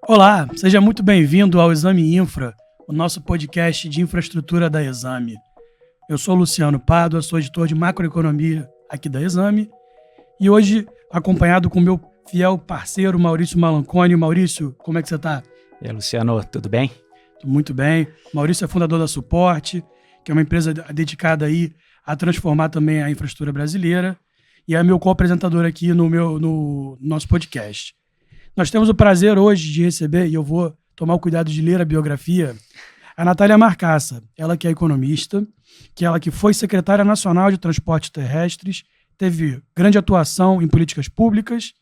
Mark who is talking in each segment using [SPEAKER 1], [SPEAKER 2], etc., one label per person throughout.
[SPEAKER 1] Olá, seja muito bem-vindo ao Exame Infra, o nosso podcast de infraestrutura da Exame. Eu sou Luciano Pádua, sou editor de macroeconomia aqui da Exame e hoje acompanhado com meu fiel parceiro Maurício Malanconi. Maurício, como é que você está?
[SPEAKER 2] E aí, Luciano, tudo bem?
[SPEAKER 1] Muito bem. Maurício é fundador da Suporte, que é uma empresa dedicada aí a transformar também a infraestrutura brasileira e é meu co-apresentador aqui no nosso podcast. Nós temos o prazer hoje de receber, e eu vou tomar o cuidado de ler a biografia, a Natália Marcassa. Ela que é economista, ela que foi secretária nacional de Transportes Terrestres, teve grande atuação em políticas públicas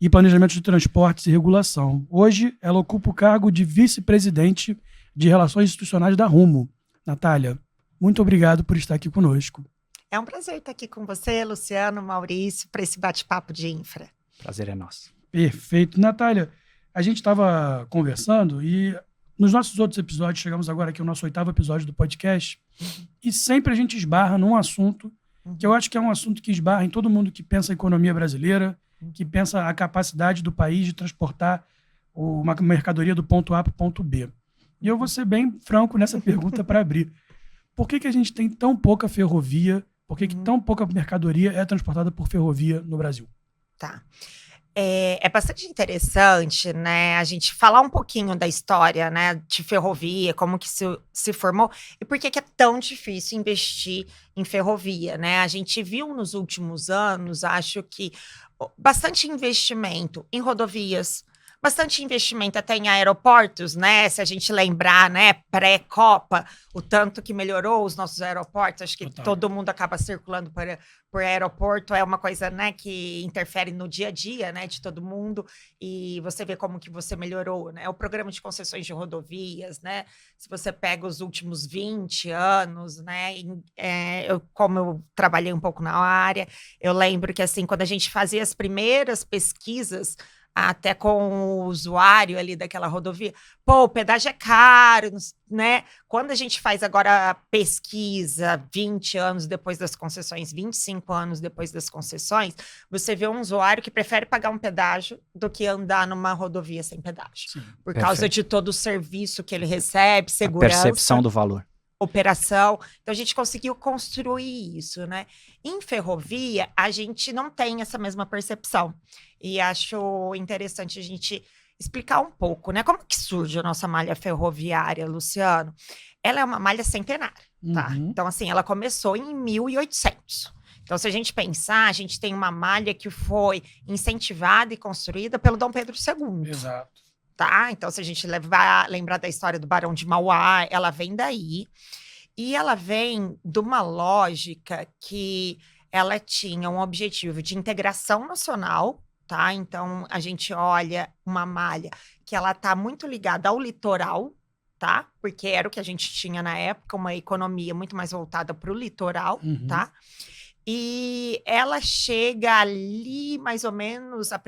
[SPEAKER 1] e planejamento de transportes e regulação. Hoje, ela ocupa o cargo de vice-presidente de Relações Institucionais da Rumo. Natália, muito obrigado por estar aqui conosco.
[SPEAKER 3] É um prazer estar aqui com você, Luciano, Maurício, para esse bate-papo de infra.
[SPEAKER 2] Prazer é nosso.
[SPEAKER 1] Perfeito. Natália, a gente estava conversando e nos nossos outros episódios, chegamos agora aqui ao nosso 8º episódio do podcast, e sempre a gente esbarra num assunto que eu acho que é um assunto que esbarra em todo mundo que pensa a economia brasileira, que pensa a capacidade do país de transportar uma mercadoria do ponto A para o ponto B. E eu vou ser bem franco nessa pergunta para abrir. Por que a gente tem tão pouca ferrovia? Por que tão pouca mercadoria é transportada por ferrovia no Brasil?
[SPEAKER 3] Tá. É bastante interessante, né, a gente falar um pouquinho da história, né, de ferrovia, como que se formou e por que é tão difícil investir em ferrovia, né? A gente viu nos últimos anos, acho que bastante investimento em rodovias, bastante investimento até em aeroportos, né? Se a gente lembrar, né, pré-Copa, o tanto que melhorou os nossos aeroportos, acho que todo mundo acaba circulando por aeroporto, é uma coisa, né, que interfere no dia a dia, né, de todo mundo, e você vê como que você melhorou, né? O programa de concessões de rodovias, né? Se você pega os últimos 20 anos, né, como eu trabalhei um pouco na área, eu lembro que, assim, quando a gente fazia as primeiras pesquisas, até com o usuário ali daquela rodovia, o pedágio é caro, né? Quando a gente faz agora a pesquisa 20 anos depois das concessões, 25 anos depois das concessões, você vê um usuário que prefere pagar um pedágio do que andar numa rodovia sem pedágio. Sim, por causa de todo o serviço que ele recebe, segurança.
[SPEAKER 2] A percepção do valor.
[SPEAKER 3] Operação. Então, a gente conseguiu construir isso, né? Em ferrovia, a gente não tem essa mesma percepção. E acho interessante a gente explicar um pouco, né? Como que surge a nossa malha ferroviária, Luciano? Ela é uma malha centenária, tá? Então, assim, ela começou em 1800. Então, se a gente pensar, a gente tem uma malha que foi incentivada e construída pelo Dom Pedro II.
[SPEAKER 1] Exato.
[SPEAKER 3] Tá? Então, se a gente lembrar da história do Barão de Mauá, ela vem daí. E ela vem de uma lógica que ela tinha um objetivo de integração nacional, tá? Então, a gente olha uma malha que ela está muito ligada ao litoral, tá? Porque era o que a gente tinha na época, uma economia muito mais voltada para o litoral, tá? E ela chega ali, mais ou menos, a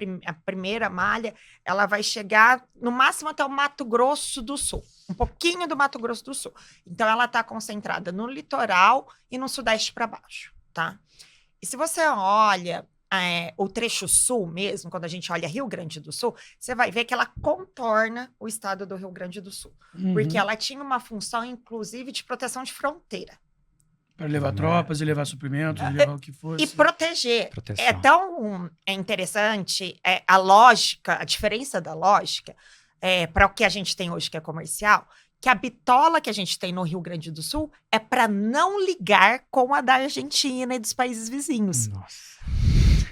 [SPEAKER 3] primeira malha, ela vai chegar no máximo até o Mato Grosso do Sul, um pouquinho do Mato Grosso do Sul. Então, ela está concentrada no litoral e no sudeste para baixo, tá? E se você olha o trecho sul mesmo, quando a gente olha Rio Grande do Sul, você vai ver que ela contorna o estado do Rio Grande do Sul, porque ela tinha uma função, inclusive, de proteção de fronteira.
[SPEAKER 1] Para levar tropas e levar suprimentos, e levar o que fosse.
[SPEAKER 3] E proteger.
[SPEAKER 2] Proteção.
[SPEAKER 3] É tão interessante a lógica, a diferença da lógica para o que a gente tem hoje, que é comercial, que a bitola que a gente tem no Rio Grande do Sul é para não ligar com a da Argentina e dos países vizinhos.
[SPEAKER 2] Nossa.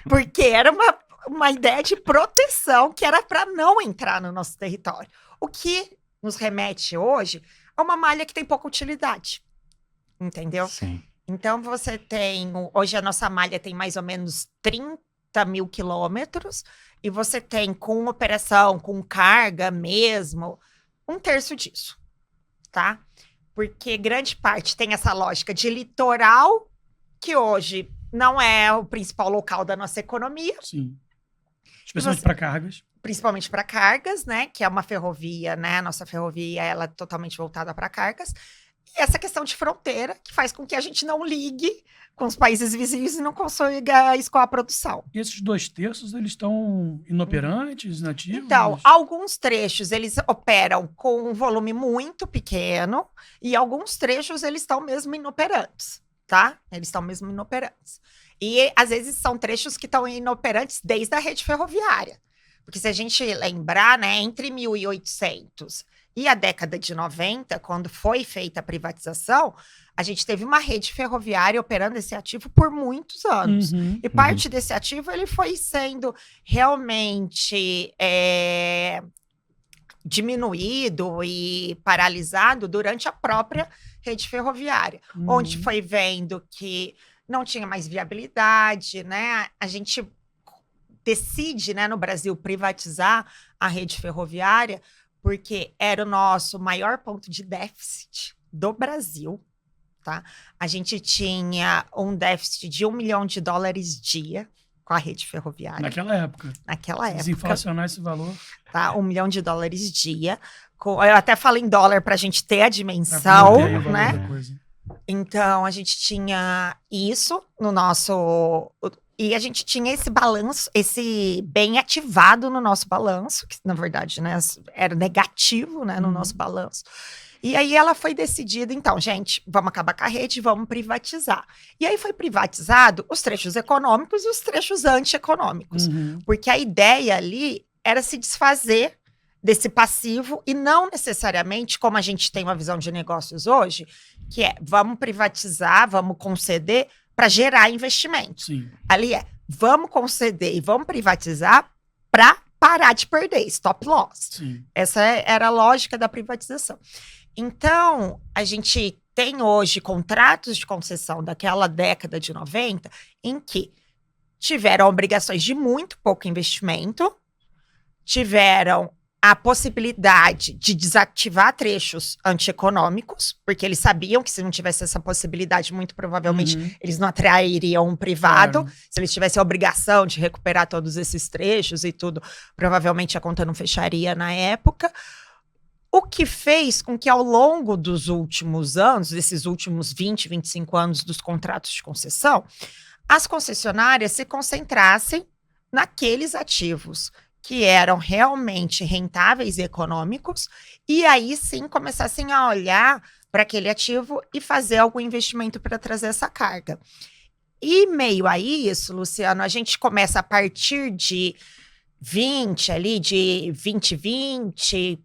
[SPEAKER 3] Porque era uma ideia de proteção que era para não entrar no nosso território. O que nos remete hoje a uma malha que tem pouca utilidade. Entendeu?
[SPEAKER 2] Sim.
[SPEAKER 3] Então, você tem... Hoje, a nossa malha tem mais ou menos 30 mil quilômetros. E você tem, com operação, com carga mesmo, 1/3 disso. Tá? Porque grande parte tem essa lógica de litoral, que hoje não é o principal local da nossa economia.
[SPEAKER 1] Sim. Especialmente para cargas.
[SPEAKER 3] Principalmente para cargas, né? Que é uma ferrovia, né? A nossa ferrovia, ela é totalmente voltada para cargas. E essa questão de fronteira, que faz com que a gente não ligue com os países vizinhos e não consiga escoar a produção.
[SPEAKER 1] E esses 2/3, eles estão inoperantes, inativos?
[SPEAKER 3] Então, alguns trechos eles operam com um volume muito pequeno e alguns trechos eles estão mesmo inoperantes, tá? Eles estão mesmo inoperantes. E, às vezes, são trechos que estão inoperantes desde a rede ferroviária. Porque se a gente lembrar, né, entre 1800 e a década de 90, quando foi feita a privatização, a gente teve uma rede ferroviária operando esse ativo por muitos anos. E parte desse ativo ele foi sendo realmente diminuído e paralisado durante a própria rede ferroviária, onde foi vendo que não tinha mais viabilidade, né? A gente decide, né, no Brasil, privatizar a rede ferroviária porque era o nosso maior ponto de déficit do Brasil, tá? A gente tinha um déficit de $1 milhão dia com a rede ferroviária.
[SPEAKER 1] Naquela época.
[SPEAKER 3] Naquela época.
[SPEAKER 1] Desinflacionar esse valor.
[SPEAKER 3] Tá? $1 milhão dia. Eu até falo em dólar para a gente ter a dimensão, né? Então, a gente tinha isso no nosso... E a gente tinha esse balanço, esse bem ativado no nosso balanço, que na verdade, né, era negativo, né, no nosso balanço. E aí ela foi decidida, então, gente, vamos acabar com a rede, vamos privatizar. E aí foi privatizado os trechos econômicos e os trechos antieconômicos. Porque a ideia ali era se desfazer desse passivo e não necessariamente, como a gente tem uma visão de negócios hoje, que é vamos privatizar, vamos conceder para gerar investimento.
[SPEAKER 1] Sim.
[SPEAKER 3] Ali vamos conceder e vamos privatizar para parar de perder, stop loss.
[SPEAKER 1] Sim.
[SPEAKER 3] Essa era a lógica da privatização. Então, a gente tem hoje contratos de concessão daquela década de 90 em que tiveram obrigações de muito pouco investimento, tiveram a possibilidade de desativar trechos antieconômicos, porque eles sabiam que se não tivesse essa possibilidade, muito provavelmente eles não atrairiam um privado. Claro. Se eles tivessem a obrigação de recuperar todos esses trechos e tudo, provavelmente a conta não fecharia na época. O que fez com que ao longo dos últimos anos, desses últimos 20, 25 anos dos contratos de concessão, as concessionárias se concentrassem naqueles ativos que eram realmente rentáveis e econômicos, e aí sim começassem a olhar para aquele ativo e fazer algum investimento para trazer essa carga. E meio a isso, Luciano, a gente começa a partir de 2020,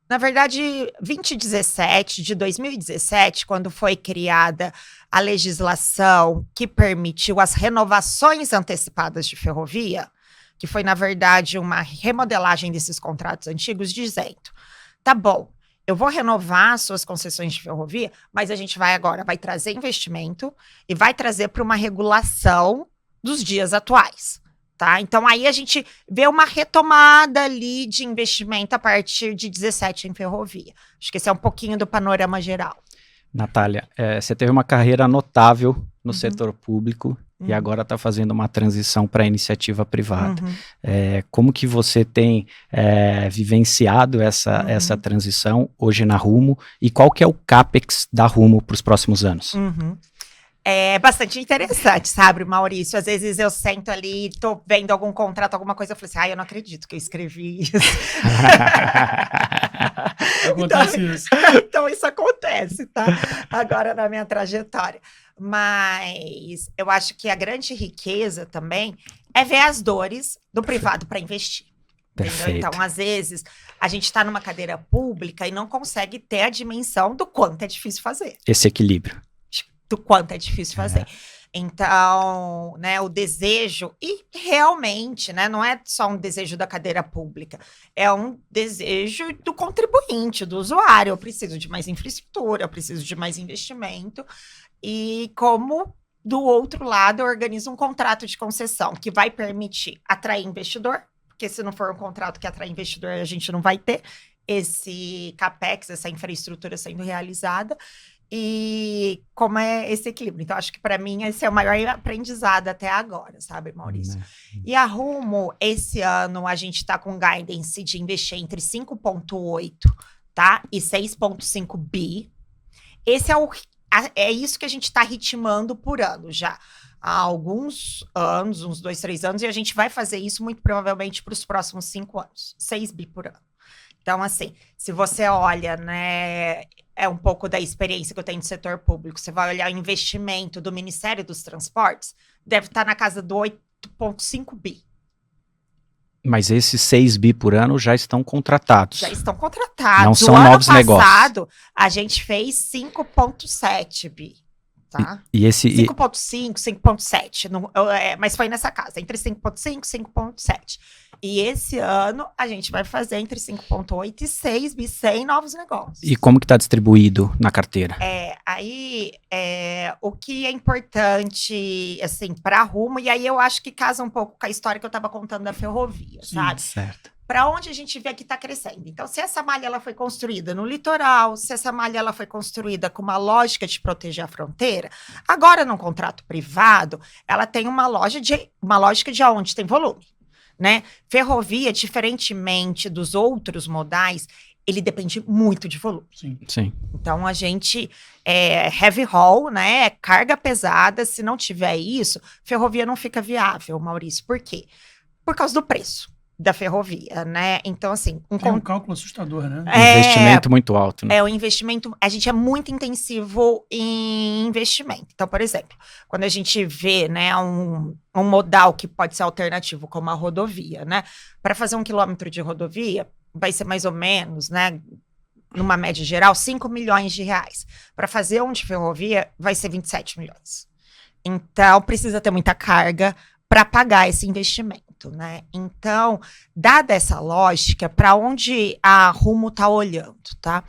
[SPEAKER 3] na verdade, 2017, quando foi criada a legislação que permitiu as renovações antecipadas de ferrovia, que foi, na verdade, uma remodelagem desses contratos antigos, dizendo, tá bom, eu vou renovar as suas concessões de ferrovia, mas a gente vai trazer investimento e vai trazer para uma regulação dos dias atuais, tá? Então, aí a gente vê uma retomada ali de investimento a partir de 17 em ferrovia. Acho que esse é um pouquinho do panorama geral.
[SPEAKER 2] Natália, você teve uma carreira notável no setor público, e agora está fazendo uma transição para a iniciativa privada. Como que você tem vivenciado essa transição hoje na Rumo e qual que é o CAPEX da Rumo para os próximos anos?
[SPEAKER 3] É bastante interessante, sabe, Maurício? Às vezes eu sento ali, tô vendo algum contrato, alguma coisa, eu falo assim, eu não acredito que eu escrevi isso.
[SPEAKER 1] Acontece isso.
[SPEAKER 3] Então isso acontece, tá? Agora na minha trajetória. Mas eu acho que a grande riqueza também é ver as dores do privado para investir. Entendeu? Então, às vezes, a gente está numa cadeira pública e não consegue ter a dimensão do quanto é difícil fazer.
[SPEAKER 2] Esse equilíbrio.
[SPEAKER 3] Do quanto é difícil fazer. Então, né, o desejo, e realmente, né, não é só um desejo da cadeira pública, é um desejo do contribuinte, do usuário. Eu preciso de mais infraestrutura, eu preciso de mais investimento. E como, do outro lado, eu organizo um contrato de concessão que vai permitir atrair investidor, porque se não for um contrato que atrai investidor, a gente não vai ter esse CAPEX, essa infraestrutura sendo realizada. E como é esse equilíbrio? Então, acho que para mim esse é o maior aprendizado até agora, sabe, Maurício? E a Rumo, esse ano, a gente está com guidance de investir entre 5,8, tá? E 6,5 bi. é isso que a gente está ritmando por ano já. Há alguns anos, uns 2, 3 anos, e a gente vai fazer isso muito provavelmente para os próximos 5 anos. 6 bi por ano. Então, assim, se você olha, né, é um pouco da experiência que eu tenho no setor público, você vai olhar o investimento do Ministério dos Transportes, deve estar na casa do 8,5 bi.
[SPEAKER 2] Mas esses 6 bi por ano já estão contratados.
[SPEAKER 3] Já estão contratados.
[SPEAKER 2] Não são
[SPEAKER 3] o ano
[SPEAKER 2] novos
[SPEAKER 3] passado,
[SPEAKER 2] negócios.
[SPEAKER 3] a gente fez 5,7 bi. Tá?
[SPEAKER 2] E esse
[SPEAKER 3] 5,5, 5,7, mas foi nessa casa, entre 5,5 e 5,7. E esse ano a gente vai fazer entre 5,8 e 6 bi, 100 novos negócios.
[SPEAKER 2] E como que está distribuído na carteira?
[SPEAKER 3] O que é importante, assim, para Rumo, e aí eu acho que casa um pouco com a história que eu estava contando da ferrovia, sabe?
[SPEAKER 2] Certo.
[SPEAKER 3] Para onde a gente vê que está crescendo. Então, se essa malha ela foi construída no litoral, se essa malha ela foi construída com uma lógica de proteger a fronteira, agora num contrato privado, ela tem uma lógica de onde tem volume, né? Ferrovia, diferentemente dos outros modais, ele depende muito de volume.
[SPEAKER 2] Sim.
[SPEAKER 3] Então, a gente heavy haul, né? Carga pesada, se não tiver isso, ferrovia não fica viável, Maurício. Por quê? Por causa do preço da ferrovia, né? Então, assim...
[SPEAKER 1] Tem um cálculo assustador, né?
[SPEAKER 2] Investimento muito alto, né?
[SPEAKER 3] O investimento... A gente é muito intensivo em investimento. Então, por exemplo, quando a gente vê, né, um modal que pode ser alternativo, como a rodovia, né? Para fazer 1 quilômetro de rodovia, vai ser mais ou menos, né? Numa média geral, 5 milhões de reais. Para fazer um de ferrovia, vai ser 27 milhões. Então, precisa ter muita carga para pagar esse investimento. Né? Então, dada essa lógica, para onde a Rumo está olhando, tá?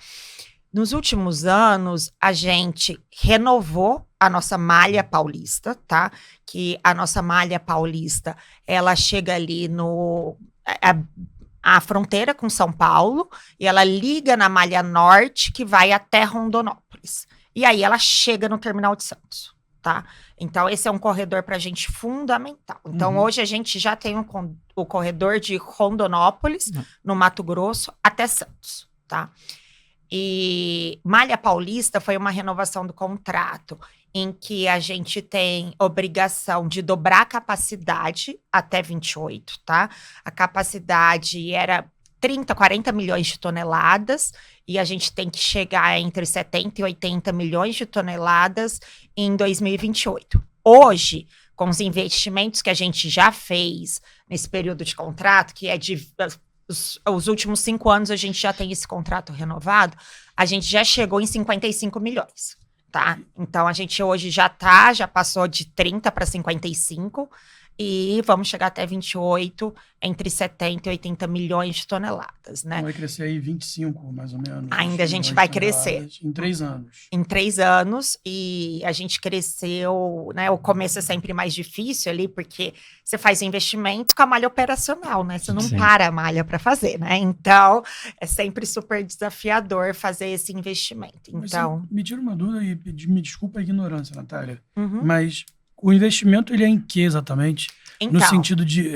[SPEAKER 3] Nos últimos anos, a gente renovou a nossa malha paulista, tá? Que a nossa malha paulista, ela chega ali a fronteira com São Paulo e ela liga na malha norte que vai até Rondonópolis. E aí ela chega no terminal de Santos. Tá? Então, esse é um corredor para a gente fundamental. Então, hoje a gente já tem o corredor de Rondonópolis, no Mato Grosso, até Santos, tá? E Malha Paulista foi uma renovação do contrato, em que a gente tem obrigação de dobrar a capacidade até 28, tá? A capacidade era 30, 40 milhões de toneladas, e a gente tem que chegar entre 70 e 80 milhões de toneladas em 2028. Hoje, com os investimentos que a gente já fez nesse período de contrato, que é os últimos 5 anos a gente já tem esse contrato renovado, a gente já chegou em 55 milhões, tá? Então, a gente hoje já passou de 30 para 55, e vamos chegar até 28, entre 70 e 80 milhões de toneladas, né?
[SPEAKER 1] Vai crescer aí 25, mais ou menos.
[SPEAKER 3] Ainda a gente vai crescer.
[SPEAKER 1] Em 3 anos.
[SPEAKER 3] Em 3 anos, e a gente cresceu, né? O começo é sempre mais difícil ali, porque você faz investimento com a malha operacional, né? Você não para a malha para fazer, né? Então, é sempre super desafiador fazer esse investimento. Então...
[SPEAKER 1] Mas me tira uma dúvida e me desculpa a ignorância, Natália, mas... O investimento, ele é em que exatamente?
[SPEAKER 3] Então,
[SPEAKER 1] no sentido de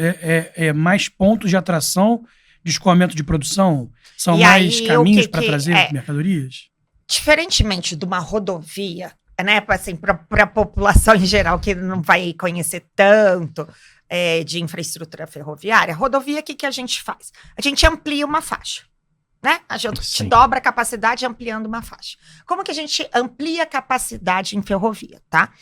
[SPEAKER 1] mais pontos de atração, de escoamento de produção? São mais caminhos para trazer mercadorias?
[SPEAKER 3] Diferentemente de uma rodovia, né, assim, para a população em geral que não vai conhecer tanto de infraestrutura ferroviária, rodovia, o que a gente faz? A gente amplia uma faixa. Né? A gente dobra a capacidade ampliando uma faixa. Como que a gente amplia a capacidade em ferrovia, tá?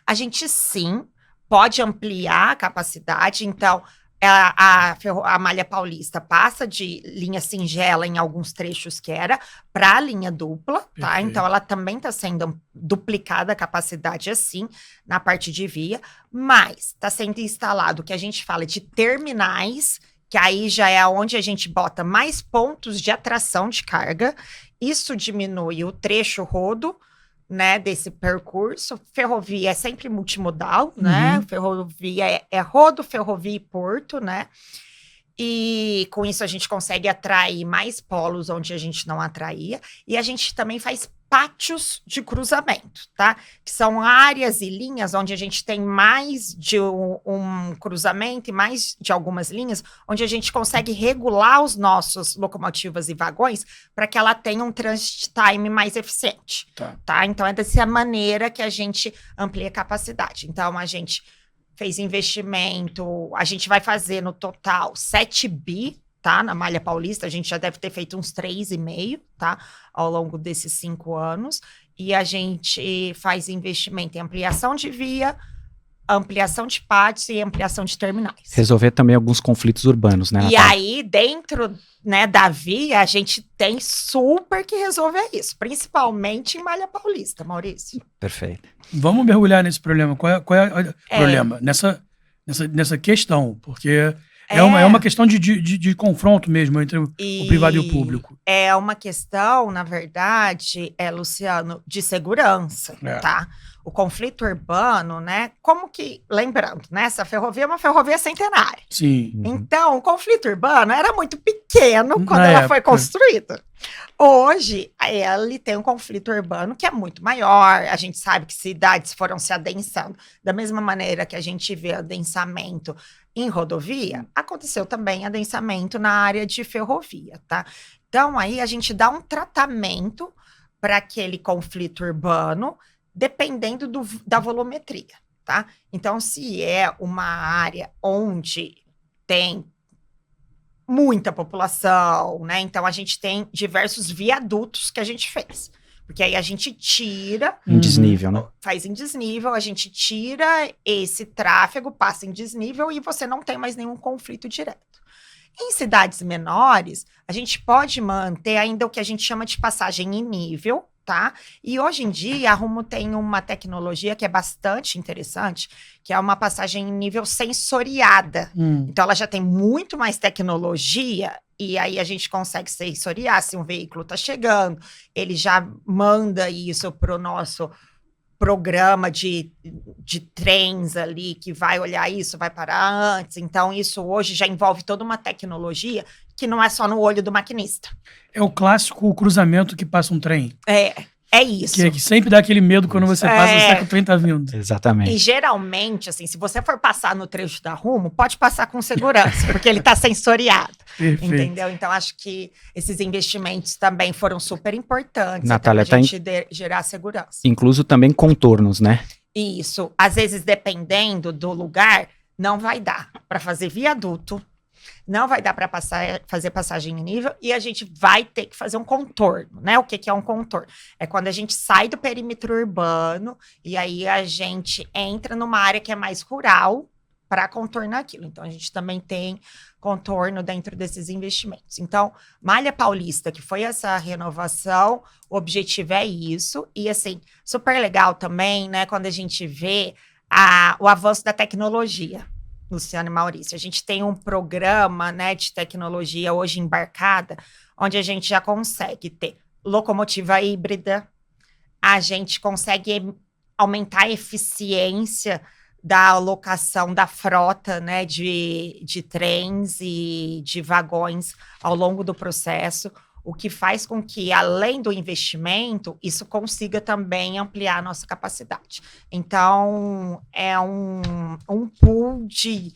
[SPEAKER 3] A gente, sim, pode ampliar a capacidade. Então, a Malha Paulista passa de linha singela em alguns trechos que era para a linha dupla, tá? Então, ela também está sendo duplicada a capacidade, assim, na parte de via. Mas está sendo instalado o que a gente fala de terminais, que aí já é onde a gente bota mais pontos de atração de carga. Isso diminui o trecho rodo, né, desse percurso. Ferrovia é sempre multimodal, né? Ferrovia é rodo, ferrovia e porto, né? E com isso a gente consegue atrair mais polos onde a gente não atraía. E a gente também faz pátios de cruzamento, tá? Que são áreas e linhas onde a gente tem mais de um cruzamento e mais de algumas linhas, onde a gente consegue regular os nossos locomotivas e vagões para que ela tenha um transit time mais eficiente, tá? Então, é dessa maneira que a gente amplia a capacidade. Então, a gente fez investimento, a gente vai fazer no total 7 bi, tá? Na Malha Paulista, a gente já deve ter feito uns 3,5, tá? Ao longo desses 5 anos. E a gente faz investimento em ampliação de via, ampliação de pátios e ampliação de terminais.
[SPEAKER 2] Resolver também alguns conflitos urbanos, né,
[SPEAKER 3] E
[SPEAKER 2] Natália?
[SPEAKER 3] aí, dentro, né, da via, a gente tem super que resolver isso, principalmente em Malha Paulista, Maurício.
[SPEAKER 2] Perfeito.
[SPEAKER 1] Vamos mergulhar nesse problema. Qual é o problema? Nessa questão, porque é uma questão de confronto mesmo entre o privado e o público.
[SPEAKER 3] É uma questão, na verdade, Luciano, de segurança, tá? O conflito urbano, né? Como que, lembrando, né? Essa ferrovia é uma ferrovia centenária.
[SPEAKER 1] Sim.
[SPEAKER 3] Então, o conflito urbano era muito pequeno quando ela foi construída. Hoje, ele tem um conflito urbano que é muito maior. A gente sabe que cidades foram se adensando. Da mesma maneira que a gente vê adensamento em rodovia, aconteceu também adensamento na área de ferrovia, tá? Então, aí a gente dá um tratamento para aquele conflito urbano, dependendo da volumetria, tá? Então, se é uma área onde tem muita população, né? Então, a gente tem diversos viadutos que a gente fez. Porque aí a gente tira...
[SPEAKER 2] Em desnível, né?
[SPEAKER 3] Faz em desnível, a gente tira esse tráfego, passa em desnível e você não tem mais nenhum conflito direto. Em cidades menores, a gente pode manter ainda o que a gente chama de passagem em nível, tá? E hoje em dia, a Rumo tem uma tecnologia que é bastante interessante, que é uma passagem em nível sensoriada. Então, ela já tem muito mais tecnologia e aí a gente consegue sensoriar se um veículo está chegando, ele já manda isso para o nosso programa de trens ali, que vai olhar isso, vai parar antes. Então, isso hoje já envolve toda uma tecnologia que não é só no olho do maquinista.
[SPEAKER 1] É o clássico cruzamento que passa um trem.
[SPEAKER 3] É isso.
[SPEAKER 1] Que sempre dá aquele medo quando você passa, você sabe que o trem tá vindo.
[SPEAKER 2] Exatamente.
[SPEAKER 3] E geralmente, assim, se você for passar no trecho da Rumo, pode passar com segurança, porque ele tá sensoriado.
[SPEAKER 1] Perfeito.
[SPEAKER 3] Entendeu? Então, acho que esses investimentos também foram super importantes,
[SPEAKER 2] Natália,
[SPEAKER 3] pra gente gerar segurança.
[SPEAKER 2] Incluso também contornos, né?
[SPEAKER 3] Isso. Às vezes, dependendo do lugar, não vai dar para fazer viaduto, não vai dar para fazer passagem em nível e a gente vai ter que fazer um contorno, né? O que é um contorno? É quando a gente sai do perímetro urbano e aí a gente entra numa área que é mais rural para contornar aquilo. Então, a gente também tem contorno dentro desses investimentos. Então, Malha Paulista, que foi essa renovação, o objetivo é isso. E, assim, super legal também, né? Quando a gente vê o avanço da tecnologia. Luciano e Maurício, a gente tem um programa, né, de tecnologia hoje embarcada, onde a gente já consegue ter locomotiva híbrida, a gente consegue aumentar a eficiência da alocação da frota, né, de trens e de vagões ao longo do processo, o que faz com que, além do investimento, isso consiga também ampliar a nossa capacidade. Então, é um pool de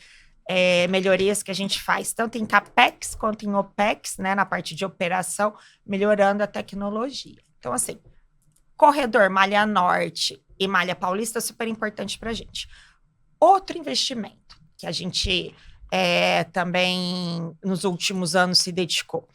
[SPEAKER 3] melhorias que a gente faz, tanto em CAPEX quanto em OPEX, né, na parte de operação, melhorando a tecnologia. Então, assim, corredor Malha Norte e Malha Paulista é super importante para a gente. Outro investimento que a gente também, nos últimos anos, se dedicou.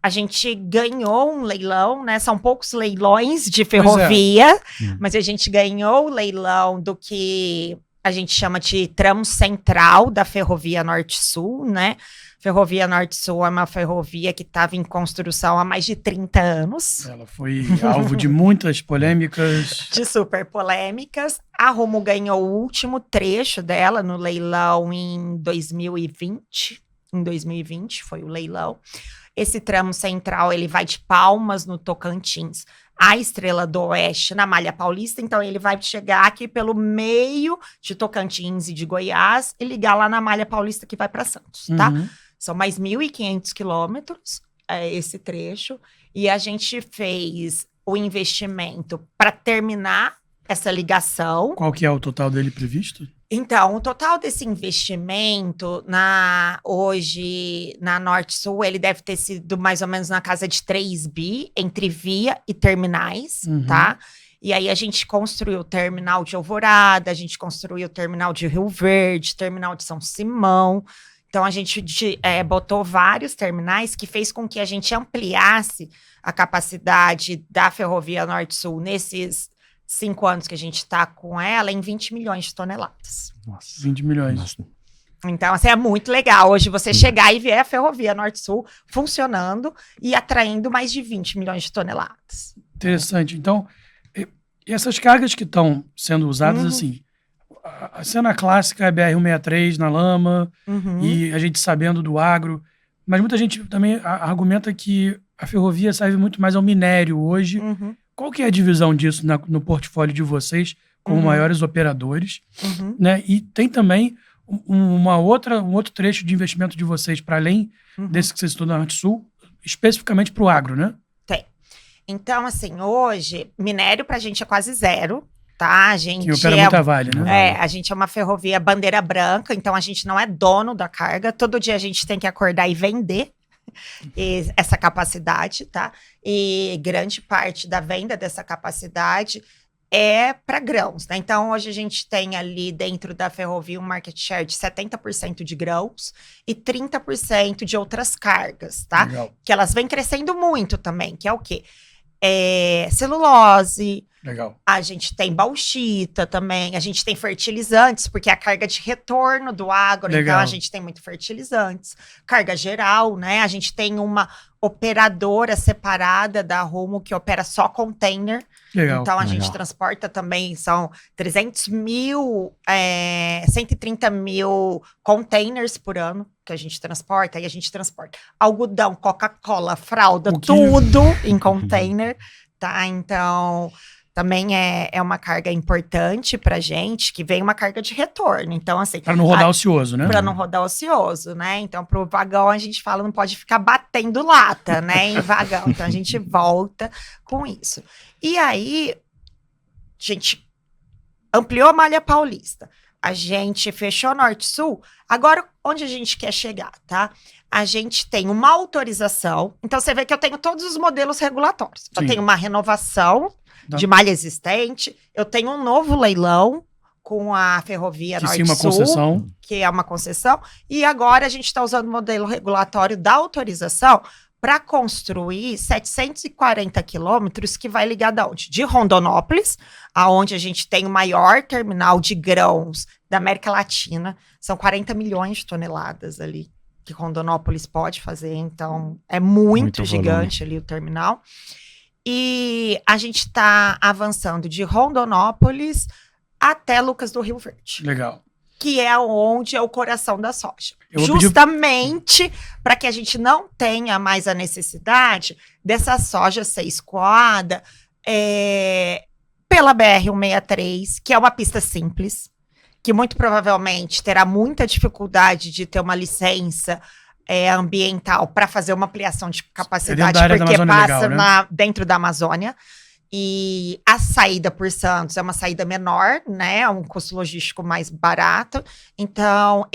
[SPEAKER 3] A gente ganhou um leilão, né? São poucos leilões de ferrovia, mas a gente ganhou o leilão do que a gente chama de tramo central da Ferrovia Norte-Sul, né? Ferrovia Norte-Sul é uma ferrovia que estava em construção há mais de 30 anos.
[SPEAKER 1] Ela foi alvo de muitas polêmicas.
[SPEAKER 3] De super polêmicas. A Rumo ganhou o último trecho dela no leilão em 2020. Em 2020 foi o leilão. Esse tramo central, ele vai de Palmas, no Tocantins, à Estrela do Oeste, na Malha Paulista. Então, ele vai chegar aqui pelo meio de Tocantins e de Goiás e ligar lá na Malha Paulista, que vai para Santos, tá? São mais 1.500 quilômetros esse trecho. E a gente fez o investimento para terminar essa ligação.
[SPEAKER 1] Qual que é o total dele previsto?
[SPEAKER 3] Então, o total desse investimento hoje na Norte-Sul, ele deve ter sido mais ou menos na casa de 3 bi, entre via e terminais, tá? E aí a gente construiu o terminal de Alvorada, a gente construiu o terminal de Rio Verde, terminal de São Simão. Então, a gente botou vários terminais que fez com que a gente ampliasse a capacidade da Ferrovia Norte-Sul nesses 5 anos que a gente está com ela em 20 milhões de toneladas.
[SPEAKER 1] Nossa, 20 milhões. Nossa.
[SPEAKER 3] Então, assim, é muito legal hoje você chegar e ver a Ferrovia Norte-Sul funcionando e atraindo mais de 20 milhões de toneladas.
[SPEAKER 1] Interessante. Então, e essas cargas que estão sendo usadas, assim, a cena clássica é BR-163 na lama, e a gente sabendo do agro, mas muita gente também argumenta que a ferrovia serve muito mais ao minério hoje. Qual que é a divisão disso no portfólio de vocês, como maiores operadores? Né? E tem também um outro trecho de investimento de vocês, para além desse que vocês estão na Norte-Sul, especificamente para o agro, né?
[SPEAKER 3] Tem. Então, assim, hoje, minério para a gente é quase zero. Tá? A gente
[SPEAKER 1] que opera muito a Vale, né?
[SPEAKER 3] A gente é uma ferrovia bandeira branca, então a gente não é dono da carga. Todo dia a gente tem que acordar e vender essa capacidade, tá? E grande parte da venda dessa capacidade é para grãos, né? Então, hoje a gente tem ali dentro da ferrovia um market share de 70% de grãos e 30% de outras cargas, tá?
[SPEAKER 1] Legal.
[SPEAKER 3] Que elas vêm crescendo muito também, que é o quê? Celulose.
[SPEAKER 1] Legal.
[SPEAKER 3] A gente tem bauxita também, a gente tem fertilizantes, porque é a carga de retorno do agro,
[SPEAKER 1] Legal.
[SPEAKER 3] então a gente tem muito fertilizantes. Carga geral, né? A gente tem uma operadora separada da Rumo que opera só container.
[SPEAKER 1] Legal.
[SPEAKER 3] Então a gente transporta também, são 300 mil, 130 mil containers por ano que a gente transporta. E a gente transporta algodão, Coca-Cola, fralda, tudo em container, tá? Então também é uma carga importante pra gente, que vem uma carga de retorno. Então, assim...
[SPEAKER 1] Para não rodar ocioso, né?
[SPEAKER 3] Para não rodar ocioso, né? Então, pro vagão, a gente fala, não pode ficar batendo lata, né? Em vagão. Então, a gente volta com isso. E aí, a gente ampliou a malha paulista. A gente fechou Norte-Sul. Agora, onde a gente quer chegar, tá? A gente tem uma autorização. Então, você vê que eu tenho todos os modelos regulatórios. Eu tenho uma renovação de malha existente. Eu tenho um novo leilão com a Ferrovia Norte-Sul.
[SPEAKER 1] Uma concessão.
[SPEAKER 3] Que é uma concessão. E agora a gente está usando o modelo regulatório da autorização para construir 740 quilômetros que vai ligar da onde? De Rondonópolis, aonde a gente tem o maior terminal de grãos da América Latina. São 40 milhões de toneladas ali que Rondonópolis pode fazer. Então, é muito gigante ali o terminal. E a gente está avançando de Rondonópolis até Lucas do Rio Verde.
[SPEAKER 1] Legal.
[SPEAKER 3] Que é onde é o coração da soja. Justamente para que a gente não tenha mais a necessidade dessa soja ser escoada pela BR-163, que é uma pista simples, que muito provavelmente terá muita dificuldade de ter uma licença ambiental para fazer uma ampliação de capacidade, porque passa legal, né? Dentro da Amazônia. E a saída por Santos é uma saída menor, né? É um custo logístico mais barato. Então,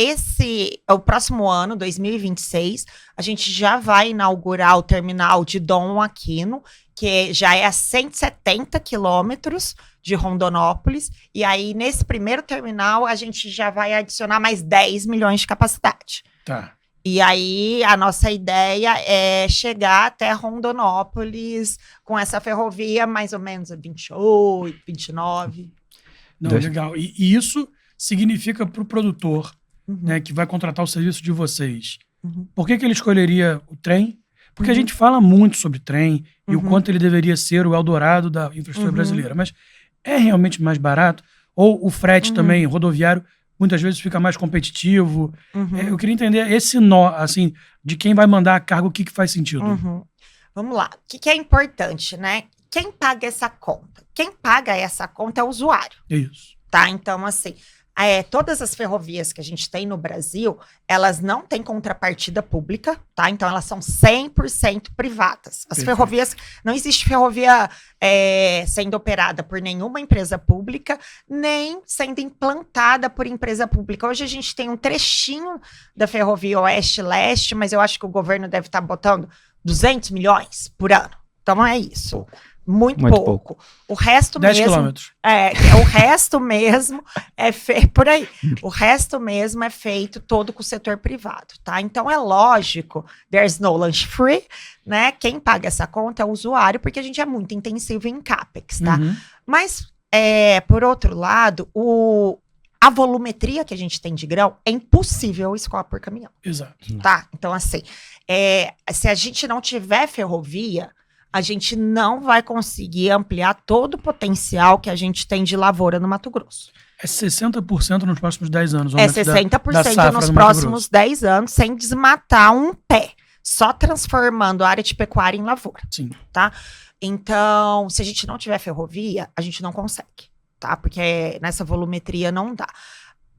[SPEAKER 3] o próximo ano, 2026, a gente já vai inaugurar o terminal de Dom Aquino, que já é a 170 quilômetros de Rondonópolis. E aí, nesse primeiro terminal, a gente já vai adicionar mais 10 milhões de capacidade.
[SPEAKER 1] Tá.
[SPEAKER 3] E aí, a nossa ideia é chegar até Rondonópolis com essa ferrovia mais ou menos a 28, 29.
[SPEAKER 1] Não, legal. E isso significa para o produtor, né, que vai contratar o serviço de vocês. Por que ele escolheria o trem? Porque a gente fala muito sobre trem e o quanto ele deveria ser o Eldorado da infraestrutura brasileira. Mas é realmente mais barato? Ou o frete também rodoviário muitas vezes fica mais competitivo? Eu queria entender esse nó, assim, de quem vai mandar a carga, o que faz sentido.
[SPEAKER 3] Vamos lá. O que é importante, né? Quem paga essa conta? Quem paga essa conta é o usuário.
[SPEAKER 1] Isso.
[SPEAKER 3] Tá? Então, assim, Todas as ferrovias que a gente tem no Brasil, elas não têm contrapartida pública, tá? Então, elas são 100% privadas. As ferrovias, não existe ferrovia sendo operada por nenhuma empresa pública, nem sendo implantada por empresa pública. Hoje a gente tem um trechinho da ferrovia Oeste-Leste, mas eu acho que o governo deve estar botando 200 milhões por ano. Então, não é isso.
[SPEAKER 2] Pouco.
[SPEAKER 3] Muito pouco. O resto
[SPEAKER 1] 10
[SPEAKER 3] mesmo...
[SPEAKER 1] quilômetros.
[SPEAKER 3] O resto mesmo é feito... Por aí. O resto mesmo é feito todo com o setor privado, tá? Então, é lógico, there's no lunch free, né? Quem paga essa conta é o usuário, porque a gente é muito intensivo em CAPEX, tá? Mas, por outro lado, a volumetria que a gente tem de grão é impossível escoar por caminhão.
[SPEAKER 1] Exato.
[SPEAKER 3] Tá? Então, assim, se a gente não tiver ferrovia, a gente não vai conseguir ampliar todo o potencial que a gente tem de lavoura no Mato Grosso.
[SPEAKER 1] É 60% nos próximos 10 anos.
[SPEAKER 3] 60% nos próximos 10 anos, sem desmatar um pé. Só transformando a área de pecuária em lavoura.
[SPEAKER 1] Sim.
[SPEAKER 3] Tá? Então, se a gente não tiver ferrovia, a gente não consegue. Tá? Porque nessa volumetria não dá.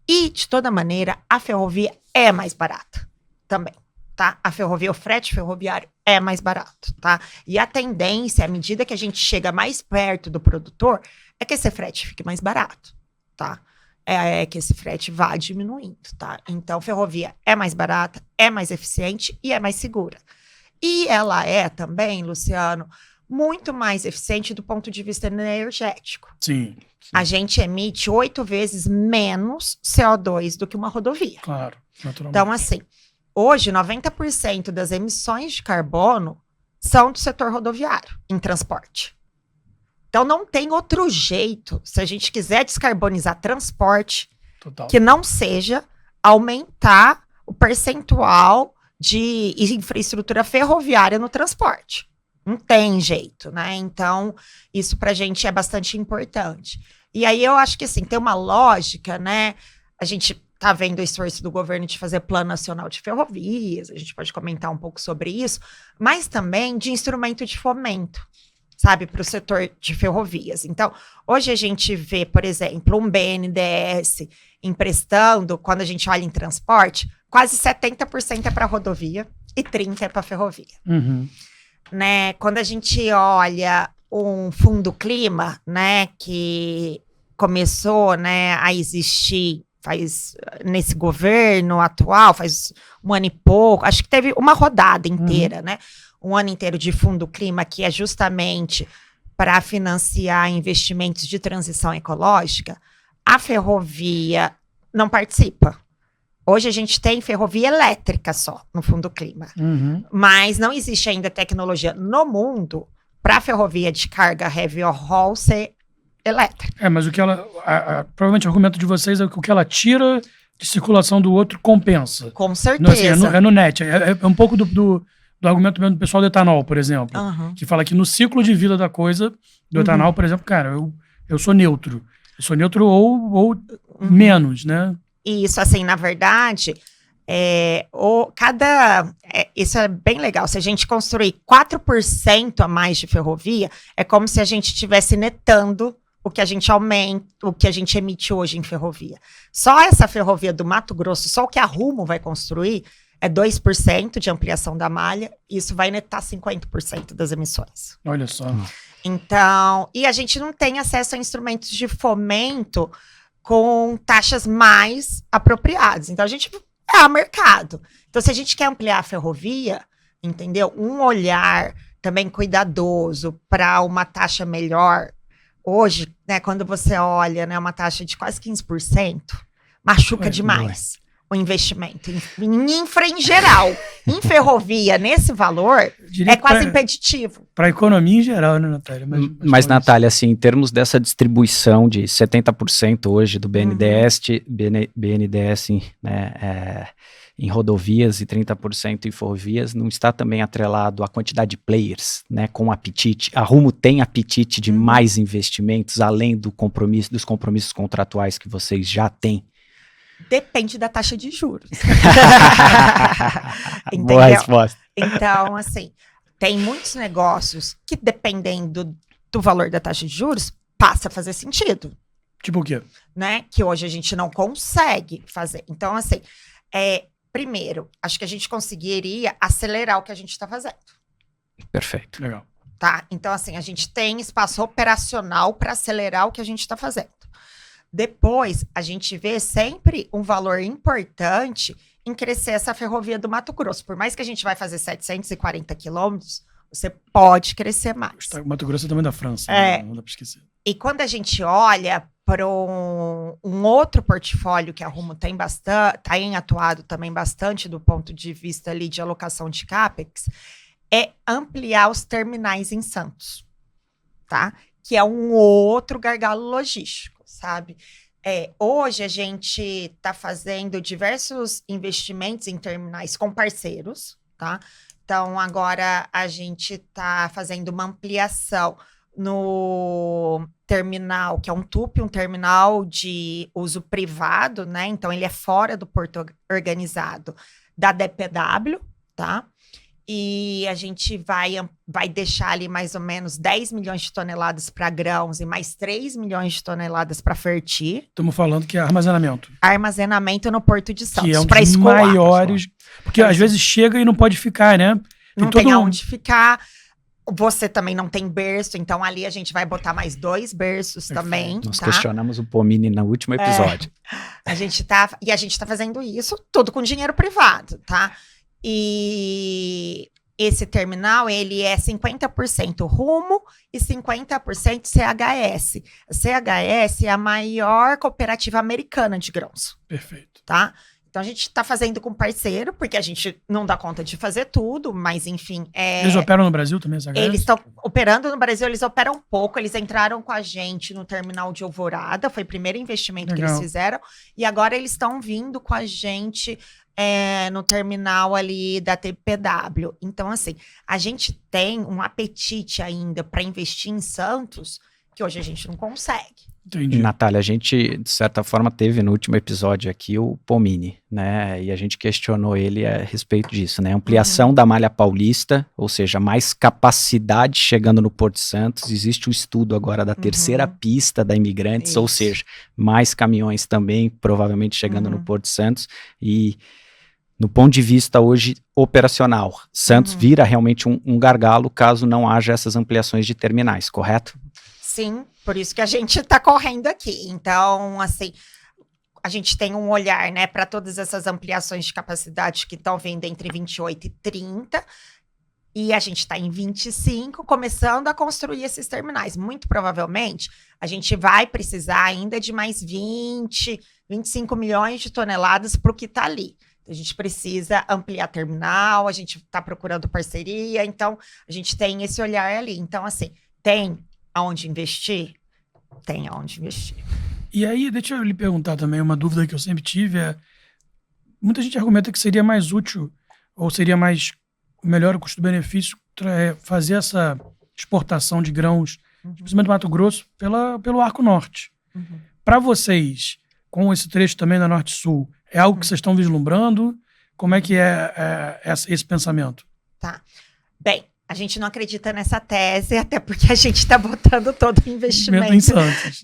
[SPEAKER 3] E, de toda maneira, a ferrovia é mais barata também. Tá? A ferrovia, o frete ferroviário é mais barato, tá? E a tendência, à medida que a gente chega mais perto do produtor, é que esse frete fique mais barato, tá? É que esse frete vá diminuindo, tá? Então, ferrovia é mais barata, é mais eficiente e é mais segura. E ela é também, Luciano, muito mais eficiente do ponto de vista energético.
[SPEAKER 1] Sim.
[SPEAKER 3] A gente emite 8 vezes menos CO2 do que uma rodovia.
[SPEAKER 1] Claro, naturalmente.
[SPEAKER 3] Então, assim, hoje, 90% das emissões de carbono são do setor rodoviário, em transporte. Então, não tem outro jeito, se a gente quiser descarbonizar transporte, que não seja aumentar o percentual de infraestrutura ferroviária no transporte. Não tem jeito, né? Então, isso pra gente é bastante importante. E aí, eu acho que, assim, tem uma lógica, né? A gente tá vendo o esforço do governo de fazer Plano Nacional de Ferrovias, a gente pode comentar um pouco sobre isso, mas também de instrumento de fomento, sabe, para o setor de ferrovias. Então, hoje a gente vê, por exemplo, um BNDES emprestando, quando a gente olha em transporte, quase 70% é para rodovia e 30% é para ferrovia. Né? Quando a gente olha um fundo clima, né, que começou, né, a existir nesse governo atual, faz um ano e pouco, acho que teve uma rodada inteira, né? Um ano inteiro de fundo clima, que é justamente para financiar investimentos de transição ecológica. A ferrovia não participa. Hoje a gente tem ferrovia elétrica só no fundo clima, mas não existe ainda tecnologia no mundo para a ferrovia de carga heavy haul ser elétrica.
[SPEAKER 1] Mas o que ela... provavelmente o argumento de vocês é que o que ela tira de circulação do outro compensa.
[SPEAKER 3] Com certeza.
[SPEAKER 1] Assim, é no net. É um pouco do argumento mesmo do pessoal do etanol, por exemplo. Que fala que no ciclo de vida da coisa, do etanol, por exemplo, cara, eu sou neutro. Eu sou neutro ou menos, né?
[SPEAKER 3] Isso, assim, na verdade... isso é bem legal. Se a gente construir 4% a mais de ferrovia, é como se a gente estivesse netando o que a gente aumenta, o que a gente emite hoje em ferrovia. Só essa ferrovia do Mato Grosso, só o que a Rumo vai construir, é 2% de ampliação da malha, e isso vai netar 50% das emissões.
[SPEAKER 1] Olha só.
[SPEAKER 3] Então, e a gente não tem acesso a instrumentos de com taxas mais apropriadas. Então, a gente mercado. Então, se a gente quer ampliar a ferrovia, entendeu? Um olhar também cuidadoso para uma taxa melhor. Hoje, né, quando você olha, né, uma taxa de quase 15%, machuca demais o investimento em infra em geral. Em ferrovia, nesse valor, é quase impeditivo. Para
[SPEAKER 1] a economia em geral, né, Natália?
[SPEAKER 2] Mas Natália, assim, em termos dessa distribuição de 70% hoje do BNDES, né, em rodovias e 30% em ferrovias, não está também atrelado à quantidade de players, né, com apetite? A Rumo tem apetite de mais investimentos, além dos compromissos contratuais que vocês já têm?
[SPEAKER 3] Depende da taxa de juros.
[SPEAKER 2] Boa resposta.
[SPEAKER 3] Então, assim, tem muitos negócios que, dependendo do valor da taxa de juros, passa a fazer sentido.
[SPEAKER 1] Tipo o quê?
[SPEAKER 3] Né? Que hoje a gente não consegue fazer. Então, assim, primeiro, acho que a gente conseguiria acelerar o que a gente está fazendo.
[SPEAKER 2] Perfeito.
[SPEAKER 1] Legal.
[SPEAKER 3] Tá? Então, assim, a gente tem espaço operacional para acelerar o que a gente está fazendo. Depois, a gente vê sempre um valor importante em crescer essa ferrovia do Mato Grosso. Por mais que a gente vai fazer 740 quilômetros, você pode crescer mais.
[SPEAKER 1] O Mato Grosso é também da França, né? Não dá para esquecer.
[SPEAKER 3] E quando a gente olha para um outro portfólio que a Rumo tem atuado também bastante do ponto de vista ali de alocação de CAPEX, é ampliar os terminais em Santos, tá? Que é um outro gargalo logístico, sabe? Hoje a gente está fazendo diversos investimentos em terminais com parceiros, tá? Então, agora a gente está fazendo uma ampliação no terminal, que é um TUP, um terminal de uso privado, né? Então, ele é fora do porto organizado da DPW, tá? E a gente vai deixar ali mais ou menos 10 milhões de toneladas para grãos e mais 3 milhões de toneladas para fertir.
[SPEAKER 1] Estamos falando que é armazenamento.
[SPEAKER 3] Armazenamento no Porto de Santos.
[SPEAKER 1] Que é um dos maiores. Porque às vezes chega e não pode ficar, né?
[SPEAKER 3] Não tem aonde ficar. Você também não tem berço, então ali a gente vai botar mais 2 berços também.
[SPEAKER 2] Nós questionamos o Pomini no último episódio.
[SPEAKER 3] A gente tá fazendo isso tudo com dinheiro privado, tá? E esse terminal, ele é 50% Rumo e 50% CHS. A CHS é a maior cooperativa americana de grãos.
[SPEAKER 1] Perfeito.
[SPEAKER 3] Tá? Então, a gente está fazendo com parceiro, porque a gente não dá conta de fazer tudo, mas, enfim...
[SPEAKER 1] Eles operam no Brasil também, CHS?
[SPEAKER 3] Eles estão operando no Brasil, eles operam pouco, eles entraram com a gente no terminal de Alvorada, foi o primeiro investimento que eles fizeram, e agora eles estão vindo com a gente no terminal ali da TPW. Então, assim, a gente tem um apetite ainda para investir em Santos, que hoje a gente não consegue.
[SPEAKER 1] Entendi.
[SPEAKER 2] Natália, a gente, de certa forma, teve no último episódio aqui o Pomini, né? E a gente questionou ele a respeito disso, né? Ampliação da malha paulista, ou seja, mais capacidade chegando no Porto de Santos. Existe o estudo agora da terceira pista da Imigrantes, ou seja, mais caminhões também, provavelmente chegando no Porto de Santos. E, no ponto de vista hoje operacional, Santos vira realmente um gargalo caso não haja essas ampliações de terminais, correto?
[SPEAKER 3] Sim, por isso que a gente está correndo aqui. Então, assim, a gente tem um olhar, né, para todas essas ampliações de capacidade que estão vindo entre 28 e 30, e a gente está em 25, começando a construir esses terminais. Muito provavelmente, a gente vai precisar ainda de mais 20, 25 milhões de toneladas para o que está ali. A gente precisa ampliar terminal, a gente está procurando parceria, então a gente tem esse olhar ali. Então, assim, tem aonde investir? Tem aonde investir.
[SPEAKER 1] E aí, deixa eu lhe perguntar também, uma dúvida que eu sempre tive muita gente argumenta que seria mais útil, ou seria mais melhor o custo-benefício fazer essa exportação de grãos, principalmente do Mato Grosso, pelo Arco Norte. Para vocês, com esse trecho também da Norte-Sul, é algo que vocês estão vislumbrando? Como é que é esse pensamento?
[SPEAKER 3] Tá. Bem, a gente não acredita nessa tese, até porque a gente está botando todo o investimento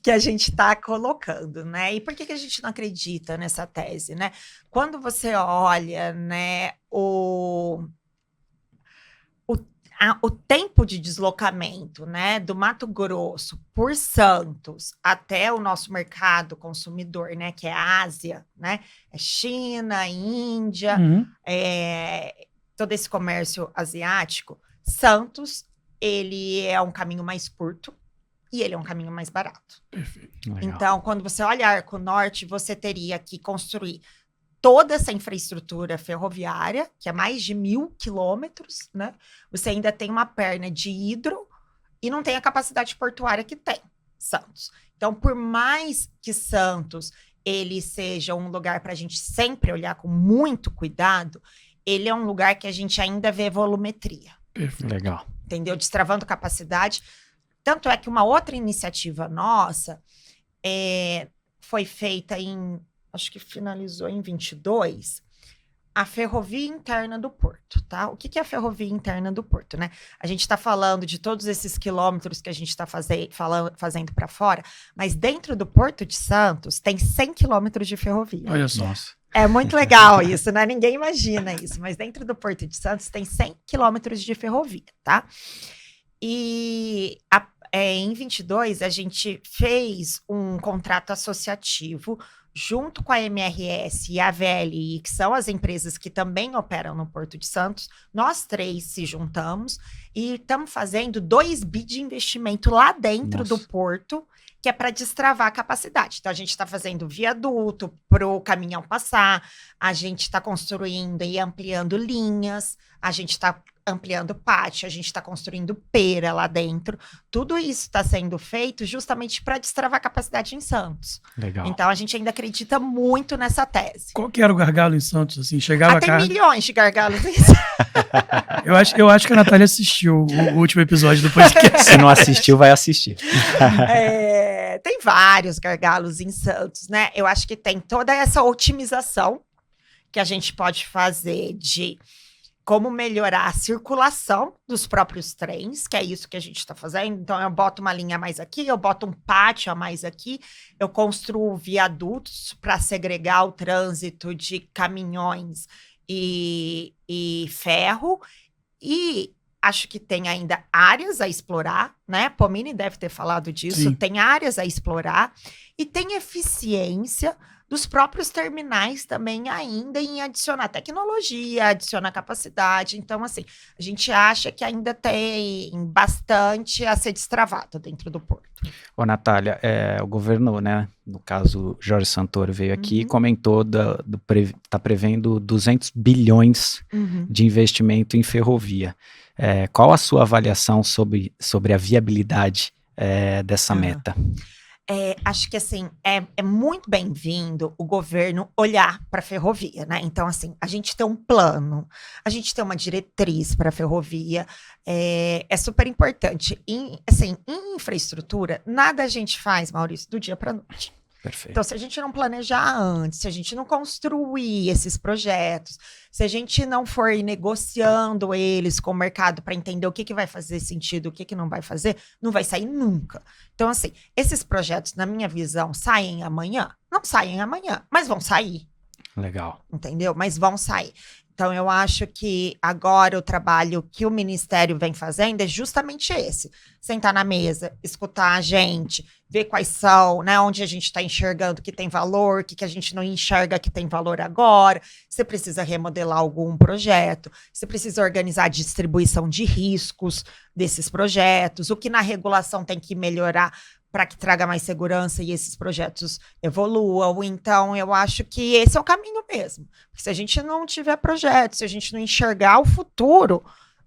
[SPEAKER 3] que a gente está colocando, né? E por que a gente não acredita nessa tese, né? Quando você olha, né, o tempo de deslocamento, né, do Mato Grosso por Santos até o nosso mercado consumidor, né, que é a Ásia, né, é China, Índia, todo esse comércio asiático, Santos, ele é um caminho mais curto e ele é um caminho mais barato.
[SPEAKER 1] Perfeito.
[SPEAKER 2] Legal.
[SPEAKER 3] Então, quando você olha Arco Norte, você teria que construir toda essa infraestrutura ferroviária, que é mais de 1.000 quilômetros, né? Você ainda tem uma perna de hidro e não tem a capacidade portuária que tem Santos. Então, por mais que Santos ele seja um lugar para a gente sempre olhar com muito cuidado, ele é um lugar que a gente ainda vê volumetria.
[SPEAKER 1] Perfeito.
[SPEAKER 2] Legal.
[SPEAKER 3] Entendeu? Destravando capacidade. Tanto é que uma outra iniciativa nossa foi feita acho que finalizou em 22, a ferrovia interna do porto, tá? O que é a ferrovia interna do porto, né? A gente está falando de todos esses quilômetros que a gente está fazendo para fora, mas dentro do Porto de Santos tem 100 quilômetros de ferrovia.
[SPEAKER 1] Olha só.
[SPEAKER 2] Nossa.
[SPEAKER 3] É muito legal isso, né? Ninguém imagina isso, mas dentro do Porto de Santos tem 100 quilômetros de ferrovia, tá? E em 22 a gente fez um contrato associativo junto com a MRS e a VLI, que são as empresas que também operam no Porto de Santos. Nós 3 se juntamos e estamos fazendo 2 bi de investimento lá dentro do porto, que é para destravar a capacidade. Então, a gente está fazendo viaduto para o caminhão passar, a gente está construindo e ampliando linhas, a gente está ampliando pátio, a gente está construindo pera lá dentro. Tudo isso está sendo feito justamente para destravar a capacidade em Santos.
[SPEAKER 2] Legal.
[SPEAKER 3] Então, a gente ainda acredita muito nessa tese.
[SPEAKER 1] Qual que era o gargalo em Santos? Assim, chegava
[SPEAKER 3] Tem
[SPEAKER 1] cá.
[SPEAKER 3] milhões de gargalos em Santos.
[SPEAKER 1] Eu acho que a Natália assistiu o último episódio do podcast.
[SPEAKER 2] Se não assistiu, vai assistir.
[SPEAKER 3] Tem vários gargalos em Santos, né? Eu acho que tem toda essa otimização que a gente pode fazer de como melhorar a circulação dos próprios trens, que é isso que a gente está fazendo. Então, eu boto uma linha a mais aqui, eu boto um pátio a mais aqui, eu construo viadutos para segregar o trânsito de caminhões e ferro, e acho que tem ainda áreas a explorar, né? Pomini deve ter falado disso.
[SPEAKER 1] Sim.
[SPEAKER 3] Tem áreas a explorar e tem eficiência dos próprios terminais também ainda em adicionar tecnologia, adicionar capacidade. Então, assim, a gente acha que ainda tem bastante a ser destravado dentro do porto.
[SPEAKER 2] Ô, Natália, o governo, né, no caso, Jorge Santoro veio aqui e comentou tá prevendo 200 bilhões de investimento em ferrovia. Qual a sua avaliação sobre a viabilidade dessa meta?
[SPEAKER 3] Acho que, assim, é muito bem-vindo o governo olhar para a ferrovia, né? Então, assim, a gente tem um plano, a gente tem uma diretriz para a ferrovia, é super importante. Em infraestrutura, nada a gente faz, Maurício, do dia para a noite.
[SPEAKER 2] Perfeito.
[SPEAKER 3] Então, se a gente não planejar antes, se a gente não construir esses projetos, se a gente não for ir negociando eles com o mercado para entender o que vai fazer sentido, o que não vai fazer, não vai sair nunca. Então, assim, esses projetos, na minha visão, saem amanhã? Não saem amanhã, mas vão sair.
[SPEAKER 2] Legal.
[SPEAKER 3] Entendeu? Mas vão sair. Então, eu acho que agora o trabalho que o Ministério vem fazendo é justamente esse. Sentar na mesa, escutar a gente, ver quais são, né, onde a gente está enxergando que tem valor, o que a gente não enxerga que tem valor agora. Você precisa remodelar algum projeto, você precisa organizar a distribuição de riscos desses projetos, o que na regulação tem que melhorar para que traga mais segurança e esses projetos evoluam. Então, eu acho que esse é o caminho mesmo. Porque se a gente não tiver projetos, se a gente não enxergar o futuro,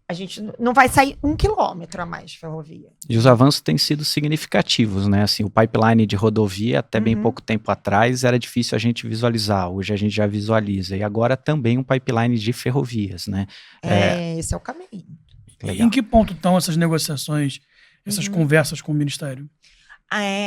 [SPEAKER 3] a gente não vai sair 1 quilômetro a mais de ferrovia.
[SPEAKER 2] E os avanços têm sido significativos, né? Assim, o pipeline de rodovia, até bem pouco tempo atrás, era difícil a gente visualizar. Hoje a gente já visualiza. E agora também um pipeline de ferrovias, né?
[SPEAKER 3] Esse é o caminho.
[SPEAKER 2] Legal.
[SPEAKER 1] Em que ponto estão essas negociações, essas conversas com o Ministério?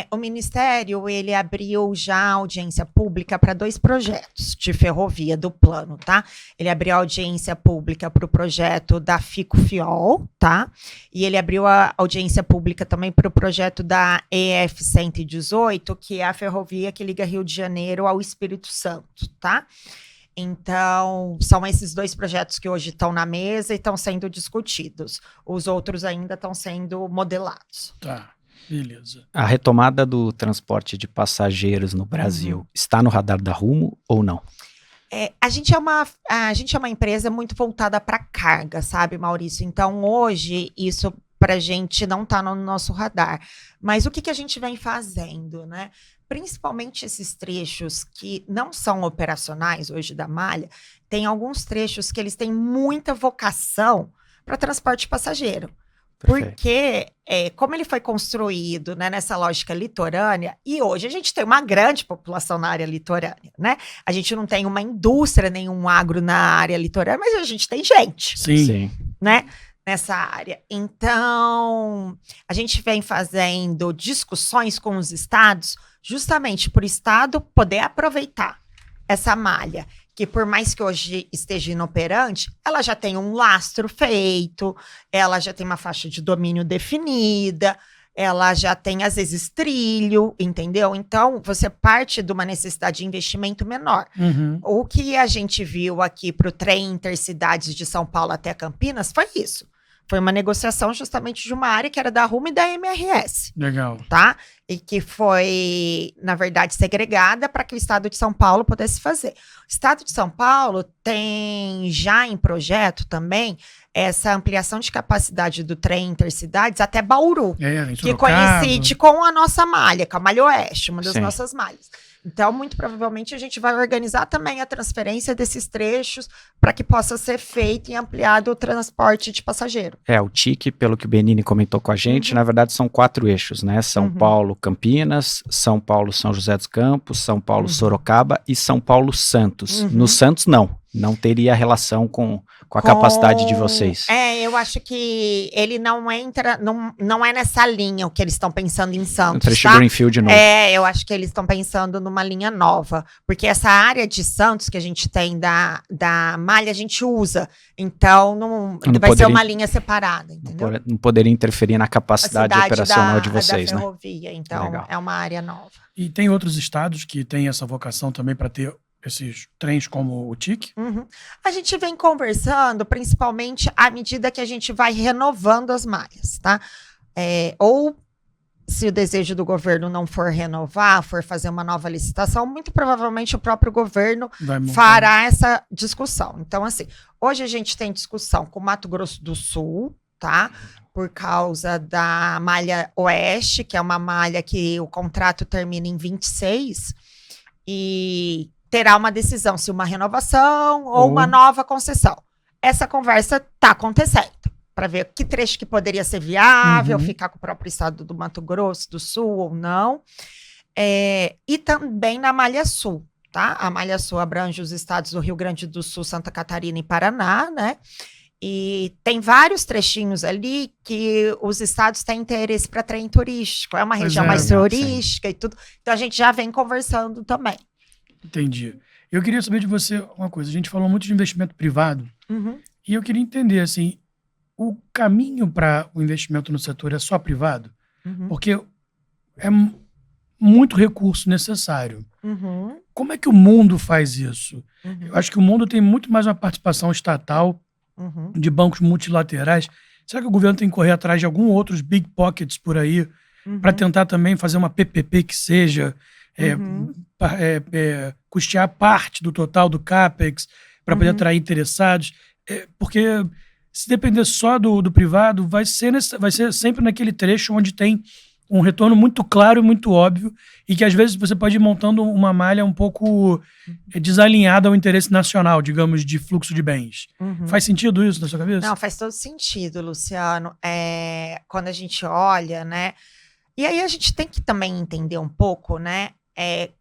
[SPEAKER 3] O Ministério, ele abriu já audiência pública para 2 projetos de ferrovia do plano, tá? Ele abriu audiência pública para o projeto da FICO-FIOL, tá? E ele abriu a audiência pública também para o projeto da EF 118, que é a ferrovia que liga Rio de Janeiro ao Espírito Santo, tá? Então, são esses 2 projetos que hoje estão na mesa e estão sendo discutidos. Os outros ainda estão sendo modelados.
[SPEAKER 1] Tá. Beleza.
[SPEAKER 2] A retomada do transporte de passageiros no Brasil está no radar da Rumo ou não?
[SPEAKER 3] A gente é uma empresa muito voltada para carga, sabe, Maurício? Então, hoje, isso para a gente não está no nosso radar. Mas o que a gente vem fazendo, né? Principalmente esses trechos que não são operacionais hoje da malha, tem alguns trechos que eles têm muita vocação para transporte passageiro. Porque, como ele foi construído, né, nessa lógica litorânea, e hoje a gente tem uma grande população na área litorânea, né? A gente não tem uma indústria, nenhum agro na área litorânea, mas a gente tem gente,
[SPEAKER 2] Sim.
[SPEAKER 3] né, nessa área. Então, a gente vem fazendo discussões com os estados, justamente por o estado poder aproveitar essa malha, que por mais que hoje esteja inoperante, ela já tem um lastro feito, ela já tem uma faixa de domínio definida, ela já tem, às vezes, trilho, entendeu? Então, você parte de uma necessidade de investimento menor. O que a gente viu aqui para o trem intercidades de São Paulo até Campinas foi isso. Foi uma negociação justamente de uma área que era da Rumo e da MRS.
[SPEAKER 1] Legal.
[SPEAKER 3] Tá? E que foi, na verdade, segregada para que o Estado de São Paulo pudesse fazer. O Estado de São Paulo tem já em projeto também essa ampliação de capacidade do trem intercidades até Bauru, que coincide com a nossa malha, com a Malha Oeste, uma das nossas malhas. Então, muito provavelmente, a gente vai organizar também a transferência desses trechos para que possa ser feito e ampliado o transporte de passageiro.
[SPEAKER 2] O TIC, pelo que o Benini comentou com a gente, na verdade são 4 eixos, né? São Paulo, Campinas, São Paulo, São José dos Campos, São Paulo, Sorocaba e São Paulo, Santos. No Santos, não teria relação com a capacidade de vocês.
[SPEAKER 3] Eu acho que ele não entra, não é nessa linha o que eles estão pensando em Santos,
[SPEAKER 2] Um trecho Greenfield novo.
[SPEAKER 3] Eu acho que eles estão pensando numa linha nova, porque essa área de Santos que a gente tem da malha, a gente usa, então não vai ser uma linha separada, entendeu?
[SPEAKER 2] Não poderia interferir na capacidade operacional de vocês,
[SPEAKER 3] da ferrovia, então
[SPEAKER 2] Legal.
[SPEAKER 3] É uma área nova.
[SPEAKER 1] E tem outros estados que têm essa vocação também para ter esses trens como o TIC?
[SPEAKER 3] A gente vem conversando, principalmente à medida que a gente vai renovando as malhas, tá? Ou se o desejo do governo não for renovar, for fazer uma nova licitação, muito provavelmente o próprio governo fará essa discussão. Então, assim, hoje a gente tem discussão com Mato Grosso do Sul, tá? Por causa da malha Oeste, que é uma malha que o contrato termina em 26, e terá uma decisão se uma renovação ou uma nova concessão. Essa conversa está acontecendo, para ver que trecho que poderia ser viável, ficar com o próprio estado do Mato Grosso do Sul ou não. E também na Malha Sul, tá? A Malha Sul abrange os estados do Rio Grande do Sul, Santa Catarina e Paraná, né? E tem vários trechinhos ali que os estados têm interesse para trem turístico. É uma região mais turística e tudo. Então, a gente já vem conversando também.
[SPEAKER 1] Entendi. Eu queria saber de você uma coisa. A gente falou muito de investimento privado. E eu queria entender, assim, o caminho para o investimento no setor é só privado? Porque é muito recurso necessário. Como é que o mundo faz isso? Eu acho que o mundo tem muito mais uma participação estatal de bancos multilaterais. Será que o governo tem que correr atrás de algum outros big pockets por aí para tentar também fazer uma PPP que seja custear parte do total do CAPEX para poder atrair interessados? Porque se depender só do privado, vai ser sempre naquele trecho onde tem um retorno muito claro e muito óbvio, e que às vezes você pode ir montando uma malha um pouco desalinhada ao interesse nacional, digamos, de fluxo de bens. Faz sentido isso na sua cabeça?
[SPEAKER 3] Não, faz todo sentido, Luciano. Quando a gente olha, né? E aí a gente tem que também entender um pouco, né?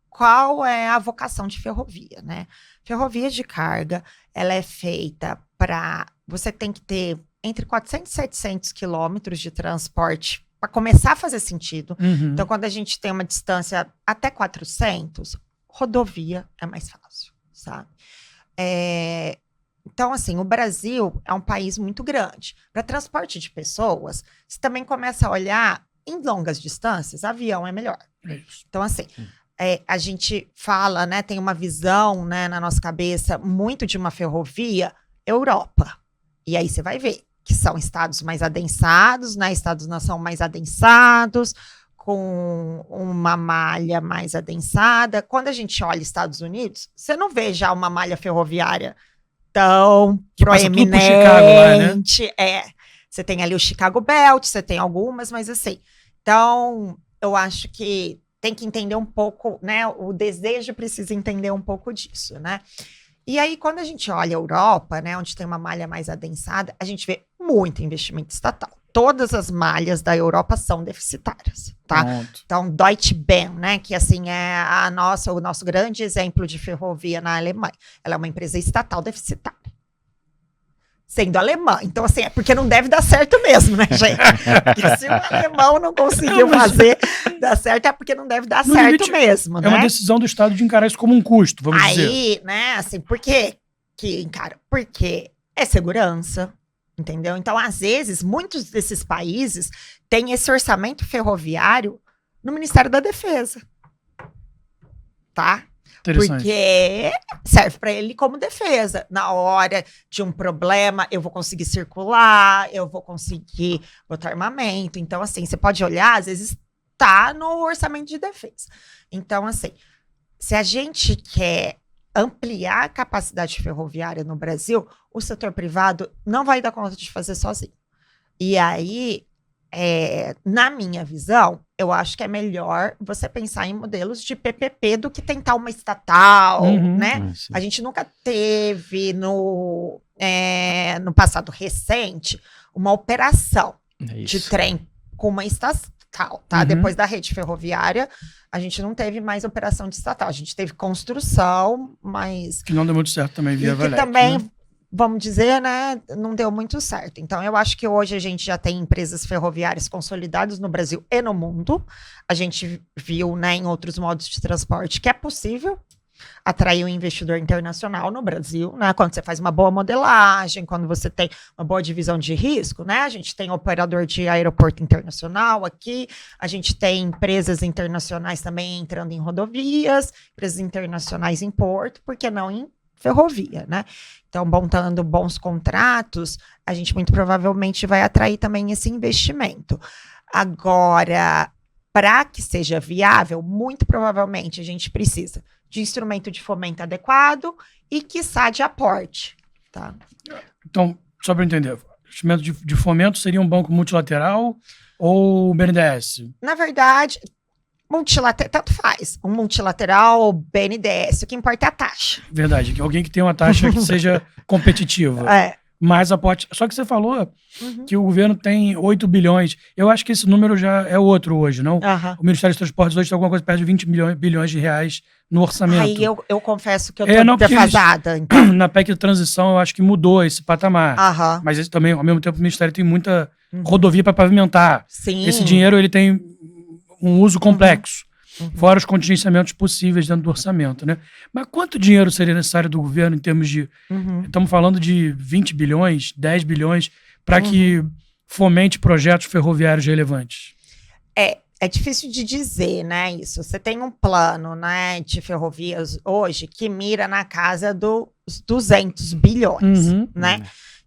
[SPEAKER 3] Qual é a vocação de ferrovia, né? Ferrovia de carga, ela é feita para... Você tem que ter entre 400 e 700 quilômetros de transporte para começar a fazer sentido. Então, quando a gente tem uma distância até 400, rodovia é mais fácil, sabe? Então, assim, o Brasil é um país muito grande. Para transporte de pessoas, você também começa a olhar em longas distâncias, avião é melhor. Então, assim, a gente fala, né, tem uma visão, né, na nossa cabeça muito de uma ferrovia Europa. E aí você vai ver que são estados mais adensados, né? Estados-nação mais adensados, com uma malha mais adensada. Quando a gente olha Estados Unidos, você não vê já uma malha ferroviária tão proeminente.
[SPEAKER 1] Chicago lá, né?
[SPEAKER 3] Você tem ali o Chicago Belt, você tem algumas, mas assim. Então, eu acho que tem que entender um pouco, né? O desejo precisa entender um pouco disso, né? E aí, quando a gente olha a Europa, né, onde tem uma malha mais adensada, a gente vê muito investimento estatal. Todas as malhas da Europa são deficitárias, tá?
[SPEAKER 1] Pronto.
[SPEAKER 3] Então, Deutsche Bahn, né, que assim é o nosso grande exemplo de ferrovia na Alemanha. Ela é uma empresa estatal deficitária. sendo alemã. Então, assim, é porque não deve dar certo mesmo, né, gente? Porque se o alemão não conseguiu fazer dar certo, é porque não deve dar certo
[SPEAKER 1] limite,
[SPEAKER 3] mesmo, né?
[SPEAKER 1] É uma decisão do Estado de encarar isso como um custo, vamos dizer.
[SPEAKER 3] Aí, né, assim, por que encara? Porque é segurança, entendeu? Então, às vezes, muitos desses países têm esse orçamento ferroviário no Ministério da Defesa, tá? Porque serve para ele como defesa. Na hora de um problema, eu vou conseguir circular, eu vou conseguir botar armamento. Então, assim, você pode olhar, às vezes tá no orçamento de defesa. Então, assim, se a gente quer ampliar a capacidade ferroviária no Brasil, o setor privado não vai dar conta de fazer sozinho. E aí, na minha visão, eu acho que é melhor você pensar em modelos de PPP do que tentar uma estatal, né? A gente nunca teve no passado recente uma operação de trem com uma estatal, tá? Depois da rede ferroviária, a gente não teve mais operação de estatal. A gente teve construção, mas...
[SPEAKER 1] Que não deu muito certo também via Valec,
[SPEAKER 3] também...
[SPEAKER 1] né?
[SPEAKER 3] Vamos dizer, né, não deu muito certo. Então, eu acho que hoje a gente já tem empresas ferroviárias consolidadas no Brasil e no mundo. A gente viu, né, em outros modos de transporte que é possível atrair um investidor internacional no Brasil, né, quando você faz uma boa modelagem, quando você tem uma boa divisão de risco, né, a gente tem operador de aeroporto internacional aqui, a gente tem empresas internacionais também entrando em rodovias, empresas internacionais em porto, por que não em ferrovia, né? Então, montando bons contratos, a gente muito provavelmente vai atrair também esse investimento. Agora, para que seja viável, muito provavelmente a gente precisa de instrumento de fomento adequado e, quiçá, de aporte, tá?
[SPEAKER 1] Então, só para entender, instrumento de fomento seria um banco multilateral ou BNDES?
[SPEAKER 3] Na verdade... tanto faz. Um multilateral ou BNDES, o que importa é a taxa.
[SPEAKER 1] Verdade, que alguém que tenha uma taxa que seja competitiva. Mais aporte. Só que você falou que o governo tem 8 bilhões. Eu acho que esse número já é outro hoje, não? O Ministério dos Transportes hoje tem alguma coisa perto de 20 bilhões de reais no orçamento.
[SPEAKER 3] Aí eu confesso que eu tô defasada. Então.
[SPEAKER 1] Na PEC de transição, eu acho que mudou esse patamar. Mas esse também, ao mesmo tempo, o Ministério tem muita rodovia para pavimentar.
[SPEAKER 3] Sim.
[SPEAKER 1] Esse dinheiro, ele tem um uso complexo, fora os contingenciamentos possíveis dentro do orçamento, né? Mas quanto dinheiro seria necessário do governo em termos de... Estamos falando de 20 bilhões, 10 bilhões, para que fomente projetos ferroviários relevantes?
[SPEAKER 3] É difícil de dizer, né, isso. Você tem um plano, né, de ferrovias hoje que mira na casa dos 200 bilhões, né?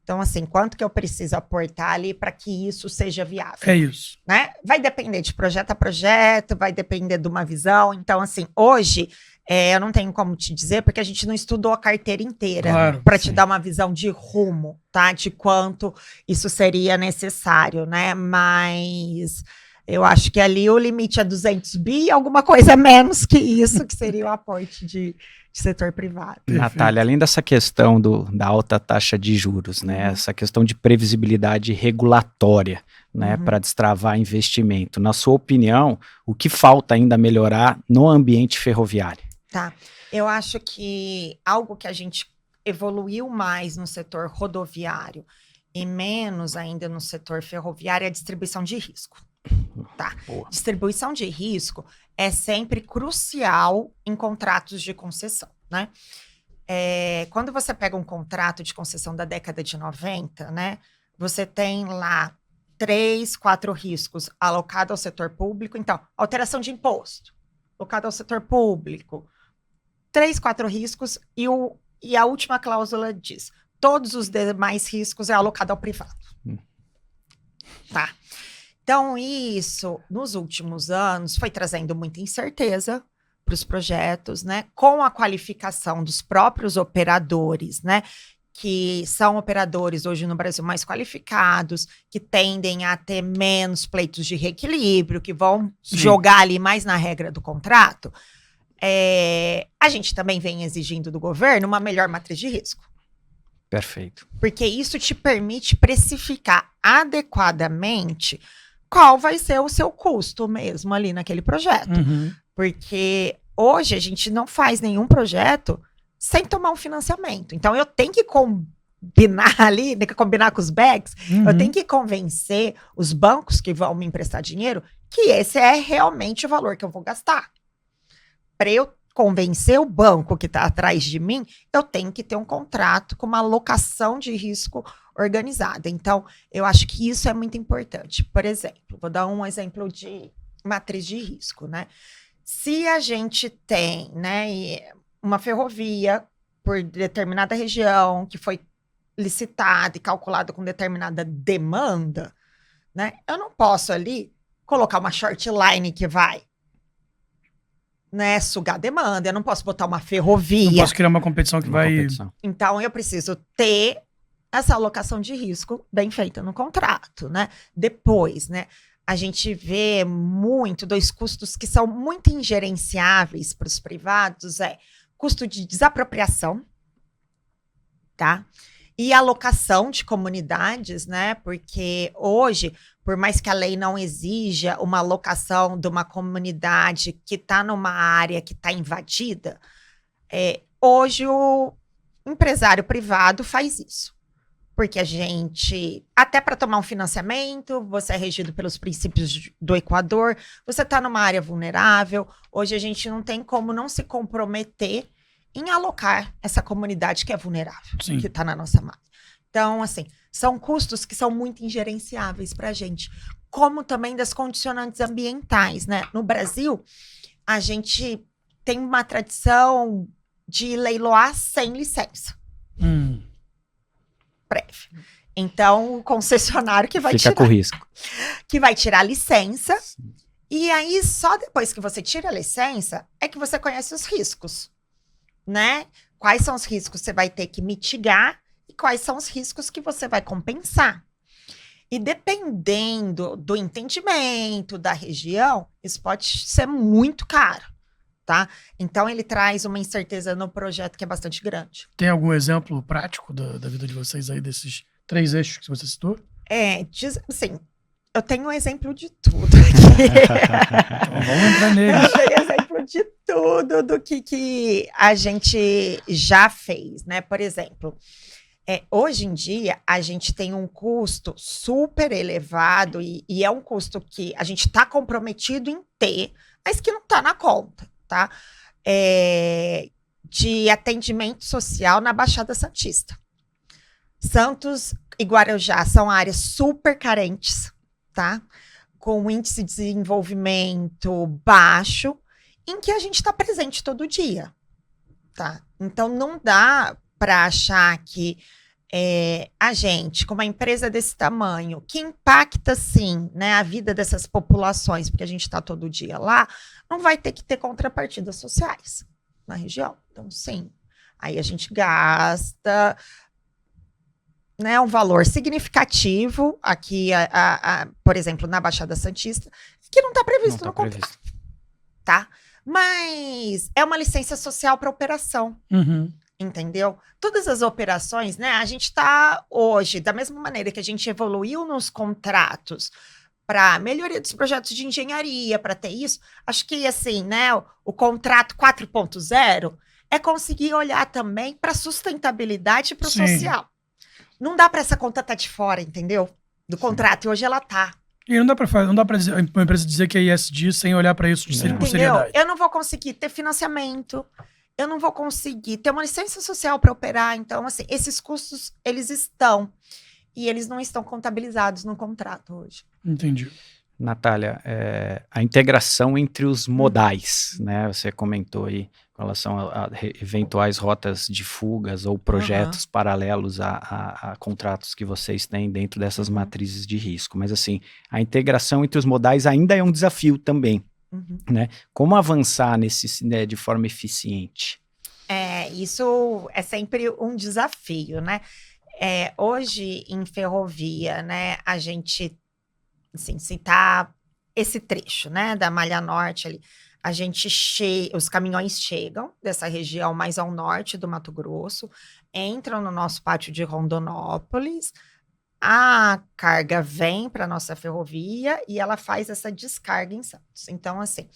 [SPEAKER 3] Então, assim, quanto que eu preciso aportar ali para que isso seja viável?
[SPEAKER 1] É isso.
[SPEAKER 3] Né? Vai depender de projeto a projeto, vai depender de uma visão. Então, assim, hoje, eu não tenho como te dizer, porque a gente não estudou a carteira inteira para te dar uma visão de rumo, tá? De quanto isso seria necessário, né? Mas eu acho que ali o limite é 200 bi, alguma coisa menos que isso, que seria o aporte de setor privado.
[SPEAKER 2] Natália, além dessa questão da alta taxa de juros, né, essa questão de previsibilidade regulatória, né, para destravar investimento, na sua opinião, o que falta ainda melhorar no ambiente ferroviário?
[SPEAKER 3] Tá, eu acho que algo que a gente evoluiu mais no setor rodoviário e menos ainda no setor ferroviário é a distribuição de risco. Tá. Distribuição de risco é sempre crucial em contratos de concessão, né? Quando você pega um contrato de concessão da década de 90, né? Você tem lá 3, 4 riscos alocados ao setor público. Então, alteração de imposto, alocado ao setor público. 3, 4 riscos e a última cláusula diz: todos os demais riscos é alocado ao privado. Tá. Então, isso, nos últimos anos, foi trazendo muita incerteza para os projetos, né? Com a qualificação dos próprios operadores, né? Que são operadores hoje no Brasil mais qualificados, que tendem a ter menos pleitos de reequilíbrio, que vão jogar ali mais na regra do contrato. A gente também vem exigindo do governo uma melhor matriz de risco.
[SPEAKER 2] Perfeito.
[SPEAKER 3] Porque isso te permite precificar adequadamente qual vai ser o seu custo mesmo ali naquele projeto. Porque hoje a gente não faz nenhum projeto sem tomar um financiamento. Então, eu tenho que combinar ali, né, combinar com os bags, eu tenho que convencer os bancos que vão me emprestar dinheiro que esse é realmente o valor que eu vou gastar. Para eu convencer o banco que está atrás de mim, eu tenho que ter um contrato com uma alocação de risco organizada. Então, eu acho que isso é muito importante. Por exemplo, vou dar um exemplo de matriz de risco, né? Se a gente tem, né, uma ferrovia por determinada região que foi licitada e calculada com determinada demanda, né? Eu não posso ali colocar uma short line que vai, né, sugar demanda. Eu não posso botar uma ferrovia.
[SPEAKER 1] Não posso criar uma competição que vai...
[SPEAKER 2] Competição.
[SPEAKER 3] Então, eu preciso ter essa alocação de risco bem feita no contrato, né? Depois, né, a gente vê muito dois custos que são muito ingerenciáveis para os privados, custo de desapropriação, tá? E alocação de comunidades, né? Porque hoje, por mais que a lei não exija uma alocação de uma comunidade que está numa área que está invadida, hoje o empresário privado faz isso. Porque a gente, até para tomar um financiamento, você é regido pelos princípios do Equador, você está numa área vulnerável, hoje a gente não tem como não se comprometer em alocar essa comunidade que é vulnerável,
[SPEAKER 1] Sim.
[SPEAKER 3] que está na nossa malha. Então, assim, são custos que são muito ingerenciáveis para a gente, como também das condicionantes ambientais, né? No Brasil, a gente tem uma tradição de leiloar sem licença prévia. Então, o concessionário que vai
[SPEAKER 2] Fica
[SPEAKER 3] tirar.
[SPEAKER 2] com risco.
[SPEAKER 3] Que vai tirar a licença, e aí só depois que você tira a licença é que você conhece os riscos, né? Quais são os riscos que você vai ter que mitigar e quais são os riscos que você vai compensar. E dependendo do entendimento da região, isso pode ser muito caro, tá? Então, ele traz uma incerteza no projeto que é bastante grande.
[SPEAKER 1] Tem algum exemplo prático da vida de vocês aí, desses 3 eixos que você citou?
[SPEAKER 3] Assim, eu tenho um exemplo de tudo aqui.
[SPEAKER 1] Então, vamos entrar neles.
[SPEAKER 3] Eu tenho exemplo de tudo do que a gente já fez, né? Por exemplo, hoje em dia, a gente tem um custo super elevado e é um custo que a gente está comprometido em ter, mas que não está na conta, tá? De atendimento social na Baixada Santista. Santos e Guarujá são áreas super carentes, tá? Com índice de desenvolvimento baixo, em que a gente está presente todo dia, tá? Então, não dá para achar que a gente, com uma empresa desse tamanho, que impacta, sim, né, a vida dessas populações, porque a gente está todo dia lá, não vai ter que ter contrapartidas sociais na região. Então, sim, aí a gente gasta, né, um valor significativo aqui, por exemplo, na Baixada Santista, que não está previsto no contrato, tá? Mas é uma licença social para operação. Entendeu? Todas as operações, né? A gente está hoje, da mesma maneira que a gente evoluiu nos contratos para melhoria dos projetos de engenharia, para ter isso, acho que, assim, né? O contrato 4.0 é conseguir olhar também para a sustentabilidade e para o social. Não dá para essa conta estar de fora, entendeu? Do contrato, e hoje ela tá.
[SPEAKER 1] E não dá para uma empresa dizer que é ESG sem olhar para isso com seriedade.
[SPEAKER 3] Eu não vou conseguir ter financiamento, eu não vou conseguir ter uma licença social para operar. Então, assim, esses custos, eles estão. E eles não estão contabilizados no contrato hoje.
[SPEAKER 1] Entendi.
[SPEAKER 2] Natália, a integração entre os modais, né? Você comentou aí com relação a eventuais rotas de fugas ou projetos paralelos a contratos que vocês têm dentro dessas matrizes de risco. Mas, assim, a integração entre os modais ainda é um desafio também. Né? Como avançar de forma eficiente?
[SPEAKER 3] Isso é sempre um desafio, né? Hoje, em ferrovia, né, a gente, assim, citar esse trecho, né, da Malha Norte ali, os caminhões chegam dessa região mais ao norte do Mato Grosso, entram no nosso pátio de Rondonópolis, a carga vem para a nossa ferrovia e ela faz essa descarga em Santos. Então, assim,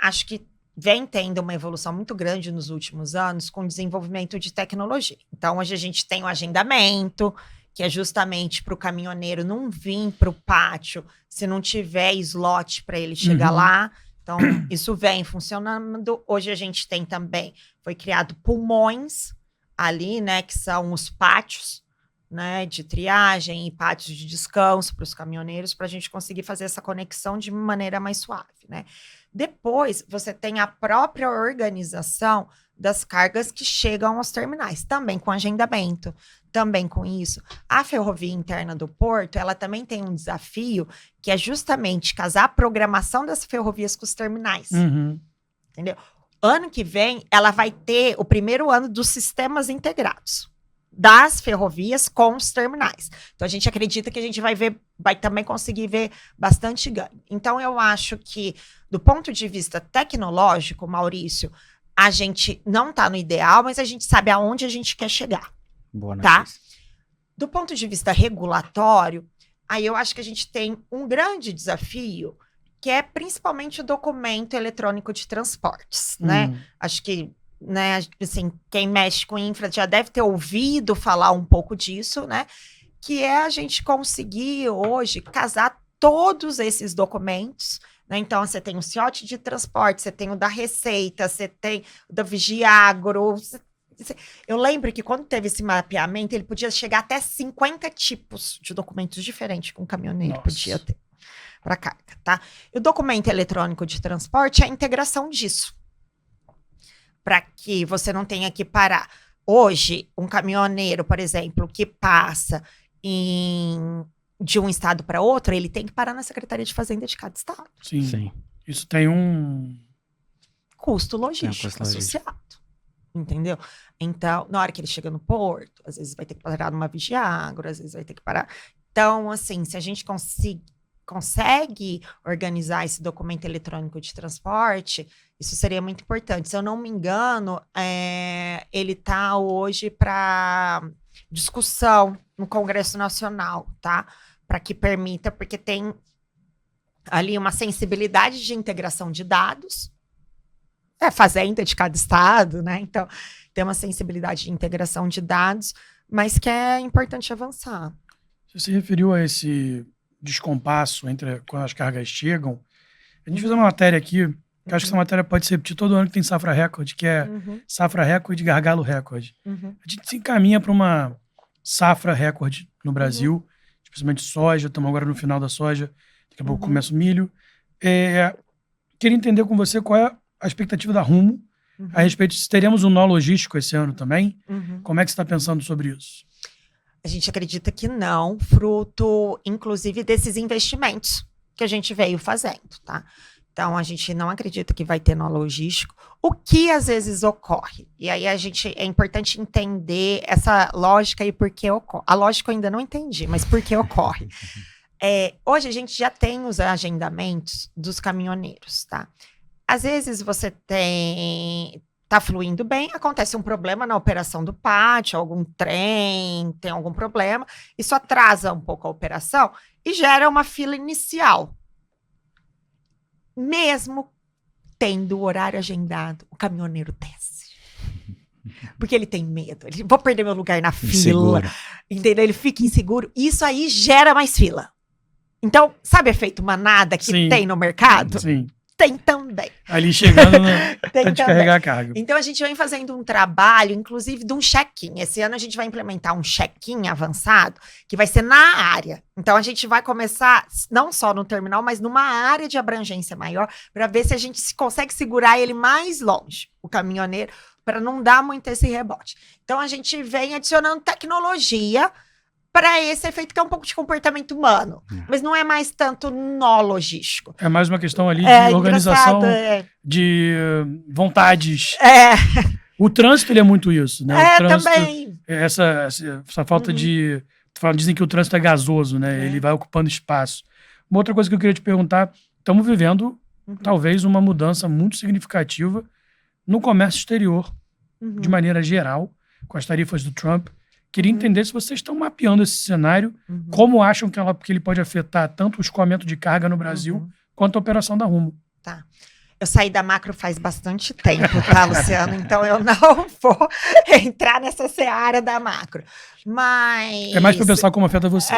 [SPEAKER 3] acho que vem tendo uma evolução muito grande nos últimos anos com o desenvolvimento de tecnologia. Então, hoje a gente tem o agendamento, que é justamente para o caminhoneiro não vir para o pátio se não tiver slot para ele chegar lá. Então, isso vem funcionando. Hoje a gente tem também, foi criado pulmões ali, né, que são os pátios, né, de triagem e pátios de descanso para os caminhoneiros, para a gente conseguir fazer essa conexão de maneira mais suave, né? Depois, você tem a própria organização das cargas que chegam aos terminais, também com agendamento, também com isso. A ferrovia interna do porto, ela também tem um desafio, que é justamente casar a programação das ferrovias com os terminais, entendeu? Ano que vem, ela vai ter o primeiro ano dos sistemas integrados das ferrovias com os terminais. Então, a gente acredita que a gente vai também conseguir ver bastante ganho. Então, eu acho que, do ponto de vista tecnológico, Maurício, a gente não está no ideal, mas a gente sabe aonde a gente quer chegar.
[SPEAKER 2] Boa notícia.
[SPEAKER 3] Tá? Do ponto de vista regulatório, aí eu acho que a gente tem um grande desafio, que é principalmente o documento eletrônico de transportes, né? Acho que, né, assim, quem mexe com infra já deve ter ouvido falar um pouco disso, né? Que é a gente conseguir hoje casar todos esses documentos, né? Então, você tem o CIOT de transporte, você tem o da Receita, você tem o da Vigiagro. Eu lembro que quando teve esse mapeamento, ele podia chegar até 50 tipos de documentos diferentes que um caminhoneiro podia ter para carga, tá? E o documento eletrônico de transporte é a integração disso, para que você não tenha que parar. Hoje, um caminhoneiro, por exemplo, que passa de um estado para outro, ele tem que parar na Secretaria de Fazenda de cada estado.
[SPEAKER 1] Sim. Isso tem um
[SPEAKER 3] custo logístico associado. Entendeu? Então, na hora que ele chega no porto, às vezes vai ter que parar numa Vigiagro, às vezes vai ter que parar. Então, assim, se a gente consegue organizar esse documento eletrônico de transporte, isso seria muito importante. Se eu não me engano, ele está hoje para discussão no Congresso Nacional, tá? Para que permita, porque tem ali uma sensibilidade de integração de dados, fazenda de cada estado, né? Então, tem uma sensibilidade de integração de dados, mas que é importante avançar.
[SPEAKER 1] Você se referiu a esse descompasso entre quando as cargas chegam. A gente fez uma matéria aqui, que acho que essa matéria pode ser repetir todo ano que tem safra recorde, que é safra recorde e gargalo recorde. A gente se encaminha para uma safra recorde no Brasil, especialmente soja, estamos agora no final da soja, daqui a pouco começa o milho. Queria entender com você qual é a expectativa da Rumo a respeito se teremos um nó logístico esse ano também. Como é que você está pensando sobre isso?
[SPEAKER 3] A gente acredita que não, fruto, inclusive, desses investimentos que a gente veio fazendo, tá? Então, a gente não acredita que vai ter nó logístico, o que às vezes ocorre. E aí é importante entender essa lógica e por que ocorre. A lógica eu ainda não entendi, mas por que ocorre. Hoje a gente já tem os agendamentos dos caminhoneiros, tá? Às vezes você tá fluindo bem, acontece um problema na operação do pátio, algum trem tem algum problema, isso atrasa um pouco a operação e gera uma fila inicial. Mesmo tendo o horário agendado, o caminhoneiro desce. Porque ele tem medo, vou perder meu lugar na fila, entendeu? Ele fica inseguro, isso aí gera mais fila. Então, sabe efeito manada que tem no mercado?
[SPEAKER 1] Sim.
[SPEAKER 3] Tem também.
[SPEAKER 1] Ali chegando para descarregar a carga.
[SPEAKER 3] Então, a gente vem fazendo um trabalho, inclusive, de um check-in. Esse ano a gente vai implementar um check-in avançado, que vai ser na área. Então, a gente vai começar, não só no terminal, mas numa área de abrangência maior, para ver se a gente consegue segurar ele mais longe, o caminhoneiro, para não dar muito esse rebote. Então, a gente vem adicionando tecnologia para esse efeito que é um pouco de comportamento humano. Mas não é mais tanto nó logístico.
[SPEAKER 1] É mais uma questão ali de organização, de vontades. O trânsito, ele é muito isso, né? O trânsito,
[SPEAKER 3] também.
[SPEAKER 1] Essa falta de... Dizem que o trânsito é gasoso, né? Ele vai ocupando espaço. Uma outra coisa que eu queria te perguntar, estamos vivendo, talvez, uma mudança muito significativa no comércio exterior, de maneira geral, com as tarifas do Trump. Queria entender se vocês estão mapeando esse cenário, como acham que ele pode afetar tanto o escoamento de carga no Brasil, quanto a operação da Rumo.
[SPEAKER 3] Tá. Eu saí da macro faz bastante tempo, tá, Luciano? Então eu não vou entrar nessa seara da macro. Mas...
[SPEAKER 1] É mais para pensar como afeta vocês.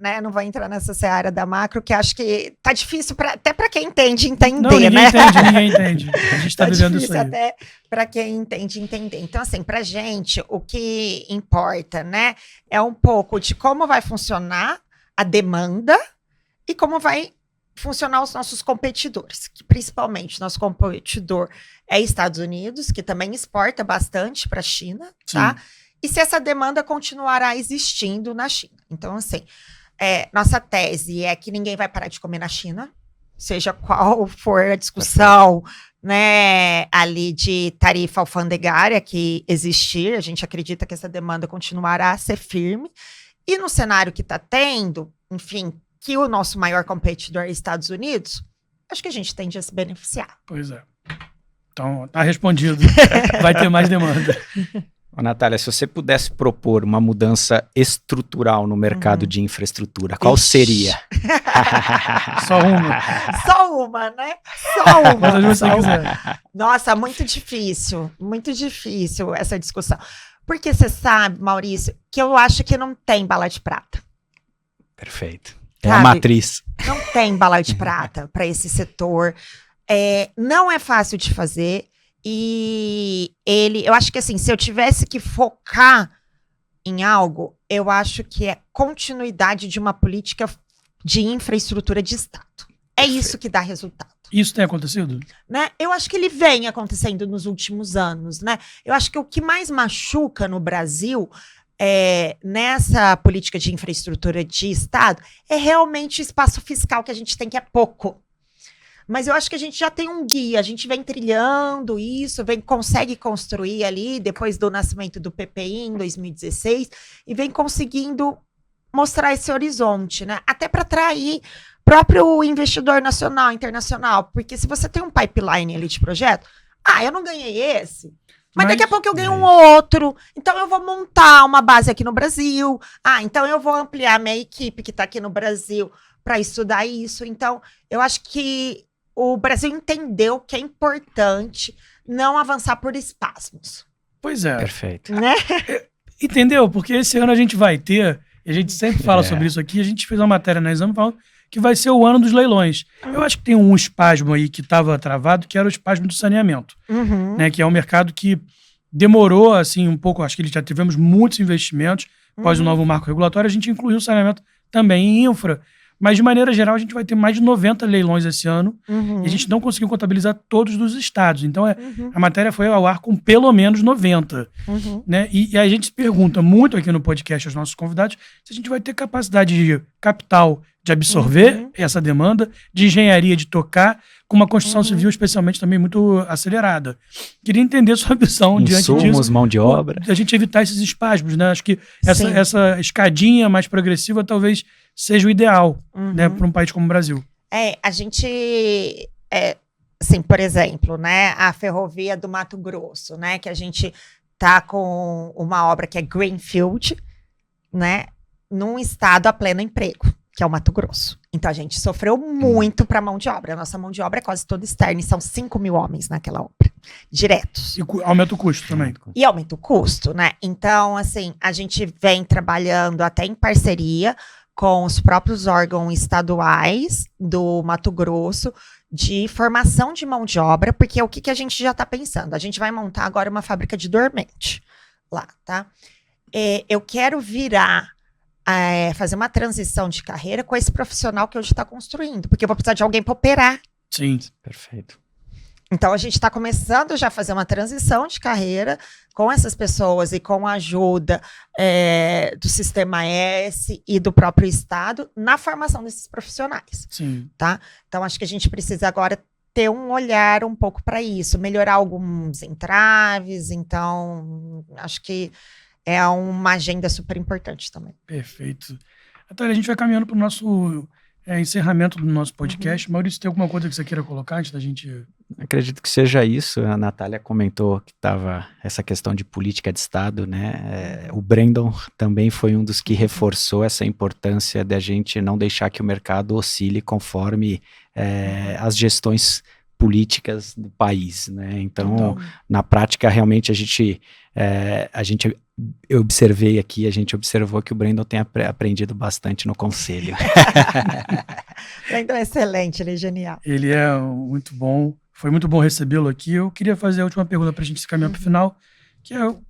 [SPEAKER 3] Né? Não vou entrar nessa seara da macro, que acho que tá difícil até para quem entende entender,
[SPEAKER 1] não, ninguém
[SPEAKER 3] né?
[SPEAKER 1] Ninguém entende. A gente tá vivendo isso aí.
[SPEAKER 3] Até para quem entende entender. Então, assim, pra gente, o que importa, né, é um pouco de como vai funcionar a demanda e como vai funcionar os nossos competidores, que principalmente nosso competidor é Estados Unidos, que também exporta bastante para a China, tá? E se essa demanda continuará existindo na China. Então, assim, nossa tese é que ninguém vai parar de comer na China, seja qual for a discussão, né, ali de tarifa alfandegária que existir, a gente acredita que essa demanda continuará a ser firme. E no cenário que está tendo, enfim, que o nosso maior competidor é Estados Unidos, acho que a gente tende a se beneficiar.
[SPEAKER 1] Pois é. Então, tá respondido. Vai ter mais demanda.
[SPEAKER 2] Ô, Natália, se você pudesse propor uma mudança estrutural no mercado de infraestrutura, qual seria?
[SPEAKER 1] Só uma.
[SPEAKER 3] Só uma, né? Só uma.
[SPEAKER 1] Quantas você quiser.
[SPEAKER 3] Nossa, muito difícil essa discussão. Porque você sabe, Maurício, que eu acho que não tem bala de prata.
[SPEAKER 2] Perfeito. É a matriz.
[SPEAKER 3] Não tem bala de prata para esse setor. Não é fácil de fazer. E eu acho que assim, se eu tivesse que focar em algo, eu acho que é continuidade de uma política de infraestrutura de Estado. É isso que dá resultado.
[SPEAKER 1] Isso tem acontecido?
[SPEAKER 3] Né? Eu acho que ele vem acontecendo nos últimos anos, né? Eu acho que o que mais machuca no Brasil nessa política de infraestrutura de Estado é realmente o espaço fiscal que a gente tem, que é pouco. Mas eu acho que a gente já tem um guia, a gente vem trilhando isso, consegue construir ali, depois do nascimento do PPI em 2016, e vem conseguindo mostrar esse horizonte, né? Até para atrair próprio investidor nacional, internacional, porque se você tem um pipeline ali de projeto, eu não ganhei esse, mas daqui a pouco eu ganho um outro, então eu vou montar uma base aqui no Brasil, então eu vou ampliar minha equipe que está aqui no Brasil para estudar isso. Então, eu acho que o Brasil entendeu que é importante não avançar por espasmos.
[SPEAKER 1] Pois é.
[SPEAKER 2] Perfeito.
[SPEAKER 3] Né?
[SPEAKER 1] Entendeu? Porque esse ano a gente vai ter, e a gente sempre fala sobre isso aqui, a gente fez uma matéria na Exame falando que vai ser o ano dos leilões. Eu acho que tem um espasmo aí que estava travado, que era o espasmo do saneamento, né? Que é um mercado que demorou, assim, um pouco, acho que já tivemos muitos investimentos, após o novo marco regulatório, a gente incluiu o saneamento também em infra, mas de maneira geral a gente vai ter mais de 90 leilões esse ano, e a gente não conseguiu contabilizar todos os estados, então a matéria foi ao ar com pelo menos 90, né? E a gente se pergunta muito aqui no podcast aos nossos convidados se a gente vai ter capacidade de capital de absorver essa demanda, de engenharia de tocar, com uma construção civil especialmente também muito acelerada. Queria entender sua visão diante disso.
[SPEAKER 2] Mão de obra.
[SPEAKER 1] A gente evitar esses espasmos, né? Acho que essa escadinha mais progressiva talvez seja o ideal, né, para um país como o Brasil.
[SPEAKER 3] A gente, assim, por exemplo, né, a ferrovia do Mato Grosso, né, que a gente tá com uma obra que é Greenfield, né, num estado a pleno emprego, que é o Mato Grosso. Então, a gente sofreu muito para a mão de obra. A nossa mão de obra é quase toda externa, e são 5 mil homens naquela obra, diretos.
[SPEAKER 1] E aumenta o custo também.
[SPEAKER 3] E aumenta o custo, né? Então, assim, a gente vem trabalhando até em parceria com os próprios órgãos estaduais do Mato Grosso de formação de mão de obra, porque o que a gente já está pensando? A gente vai montar agora uma fábrica de dormente lá, tá? Eu quero fazer uma transição de carreira com esse profissional que hoje está construindo, porque eu vou precisar de alguém para operar.
[SPEAKER 1] Sim.
[SPEAKER 2] Perfeito.
[SPEAKER 3] Então, a gente está começando já a fazer uma transição de carreira com essas pessoas e com a ajuda do Sistema S e do próprio Estado na formação desses profissionais.
[SPEAKER 1] Sim.
[SPEAKER 3] Tá? Então, acho que a gente precisa agora ter um olhar um pouco para isso, melhorar alguns entraves. Então, acho que é uma agenda super importante também.
[SPEAKER 1] Perfeito. Natália, a gente vai caminhando para o nosso encerramento do nosso podcast. Maurício, tem alguma coisa que você queira colocar antes da gente...
[SPEAKER 2] Acredito que seja isso. A Natália comentou que estava essa questão de política de Estado, né? O Brandon também foi um dos que reforçou essa importância de a gente não deixar que o mercado oscile conforme as gestões políticas do país, né? Então, na prática, realmente eu observei aqui, a gente observou que o Brandon tem aprendido bastante no conselho.
[SPEAKER 3] Brandon é excelente, ele é genial.
[SPEAKER 1] Ele é muito bom, foi muito bom recebê-lo aqui. Eu queria fazer a última pergunta para a gente se caminhar para o final, que é o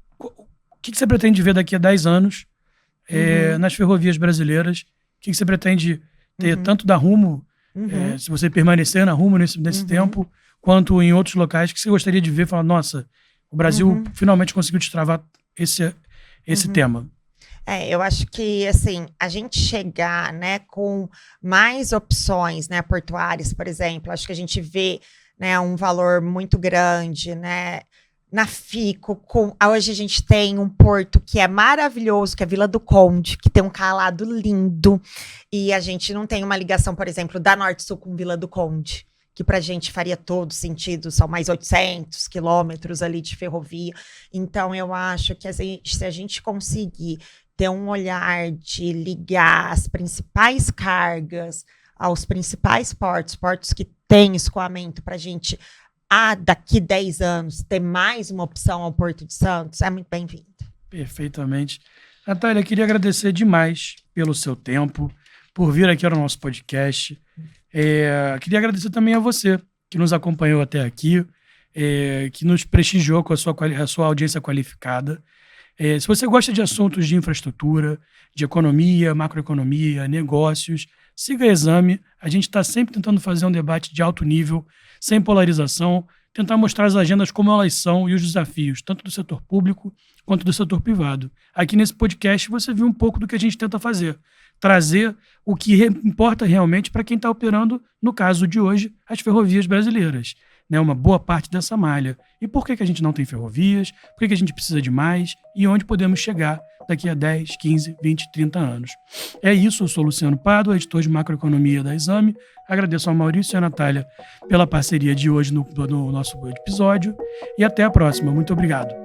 [SPEAKER 1] que você pretende ver daqui a 10 anos nas ferrovias brasileiras? O que você pretende ter tanto da Rumo, se você permanecer na Rumo nesse tempo, quanto em outros locais que você gostaria de ver e falar, nossa, o Brasil finalmente conseguiu destravar esse tema?
[SPEAKER 3] Eu acho que, assim, a gente chegar, né, com mais opções, né, portuárias, por exemplo, acho que a gente vê, né, um valor muito grande, né, na FICO. Hoje a gente tem um porto que é maravilhoso, que é Vila do Conde, que tem um calado lindo, e a gente não tem uma ligação, por exemplo, da Norte-Sul com Vila do Conde, que para a gente faria todo sentido, são mais 800 quilômetros ali de ferrovia. Então, eu acho que se a gente conseguir ter um olhar de ligar as principais cargas aos principais portos que têm escoamento para a gente, daqui 10 anos, ter mais uma opção ao Porto de Santos, é muito bem-vindo.
[SPEAKER 1] Perfeitamente. Natália, queria agradecer demais pelo seu tempo, por vir aqui ao nosso podcast. Queria agradecer também a você que nos acompanhou até aqui, que nos prestigiou com a sua audiência qualificada. Se você gosta de assuntos de infraestrutura, de economia, macroeconomia, negócios, siga a Exame. A gente está sempre tentando fazer um debate de alto nível, sem polarização, tentar mostrar as agendas como elas são e os desafios, tanto do setor público quanto do setor privado. Aqui nesse podcast você viu um pouco do que a gente tenta fazer, trazer o que importa realmente para quem está operando, no caso de hoje, as ferrovias brasileiras, né? Uma boa parte dessa malha. E por que a gente não tem ferrovias? Por que a gente precisa de mais? E onde podemos chegar daqui a 10, 15, 20, 30 anos? É isso, eu sou Luciano Pardo, editor de macroeconomia da Exame. Agradeço ao Maurício e à Natália pela parceria de hoje no nosso episódio. E até a próxima. Muito obrigado.